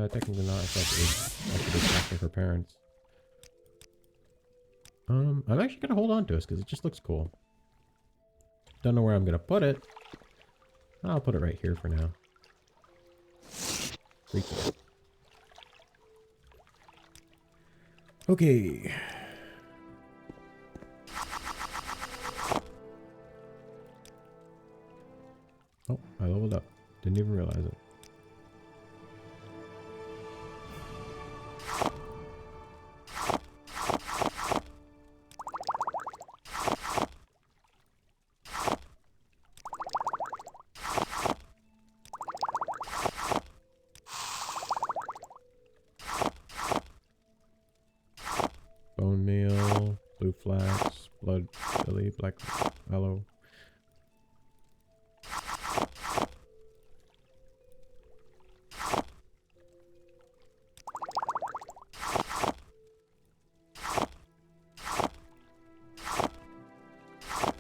Technically not, I thought I should be asking for parents. I'm actually gonna hold on to this because it just looks cool. Don't know where I'm gonna put it. I'll put it right here for now. Pretty cool. Okay. Oh, I leveled up. Didn't even realize it. Bone meal, blue flax, blood chili, black aloe.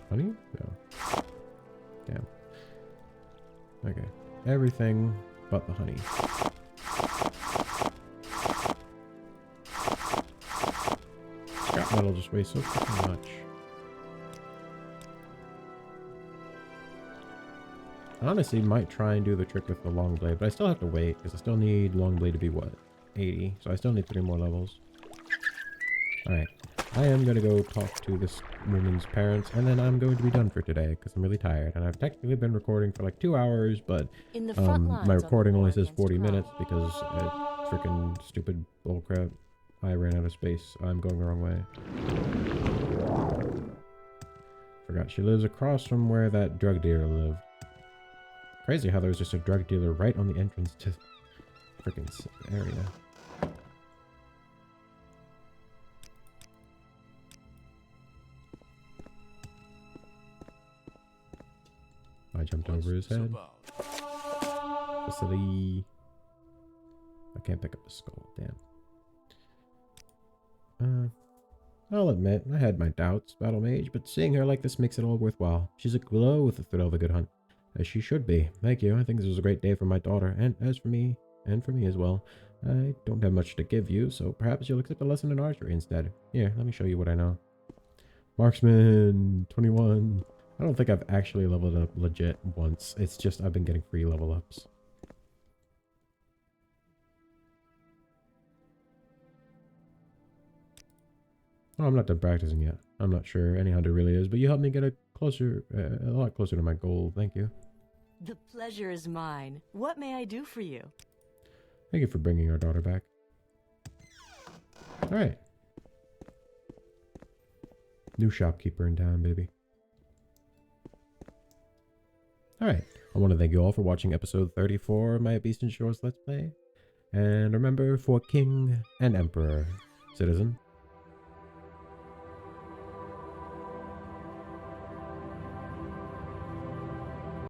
Honey? No. Damn. Okay. Everything but the honey. Scrap metal just weighs so fucking much. I honestly might try and do the trick with the long blade, but I still have to wait because I still need long blade to be what? 80. So I still need 3 more levels. Alright. I am going to go talk to this woman's parents, and then I'm going to be done for today because I'm really tired. And I've technically been recording for like 2 hours, but my recording only says 40 minutes because freaking stupid bullcrap. I ran out of space. I'm going the wrong way. Forgot she lives across from where that drug dealer lived. Crazy how there was just a drug dealer right on the entrance to the freaking area. I jumped over his head. Facility. I can't pick up the skull. Damn. I'll admit, I had my doubts, battlemage, but seeing her like this makes it all worthwhile. She's aglow with the thrill of a good hunt. As she should be. Thank you. I think this was a great day for my daughter, and as for me, and for me as well. I don't have much to give you, so perhaps you'll accept a lesson in archery instead. Here, let me show you what I know. Marksman 21. I don't think I've actually leveled up legit once. It's just I've been getting free level ups. Oh, I'm not done practicing yet. I'm not sure any hunter really is, but you helped me get a lot closer to my goal. Thank you. The pleasure is mine. What may I do for you? Thank you for bringing our daughter back. All right. New shopkeeper in town, baby. All right. I want to thank you all for watching episode 34 of my Abecean Shores Let's Play. And remember, for King and Emperor, citizen,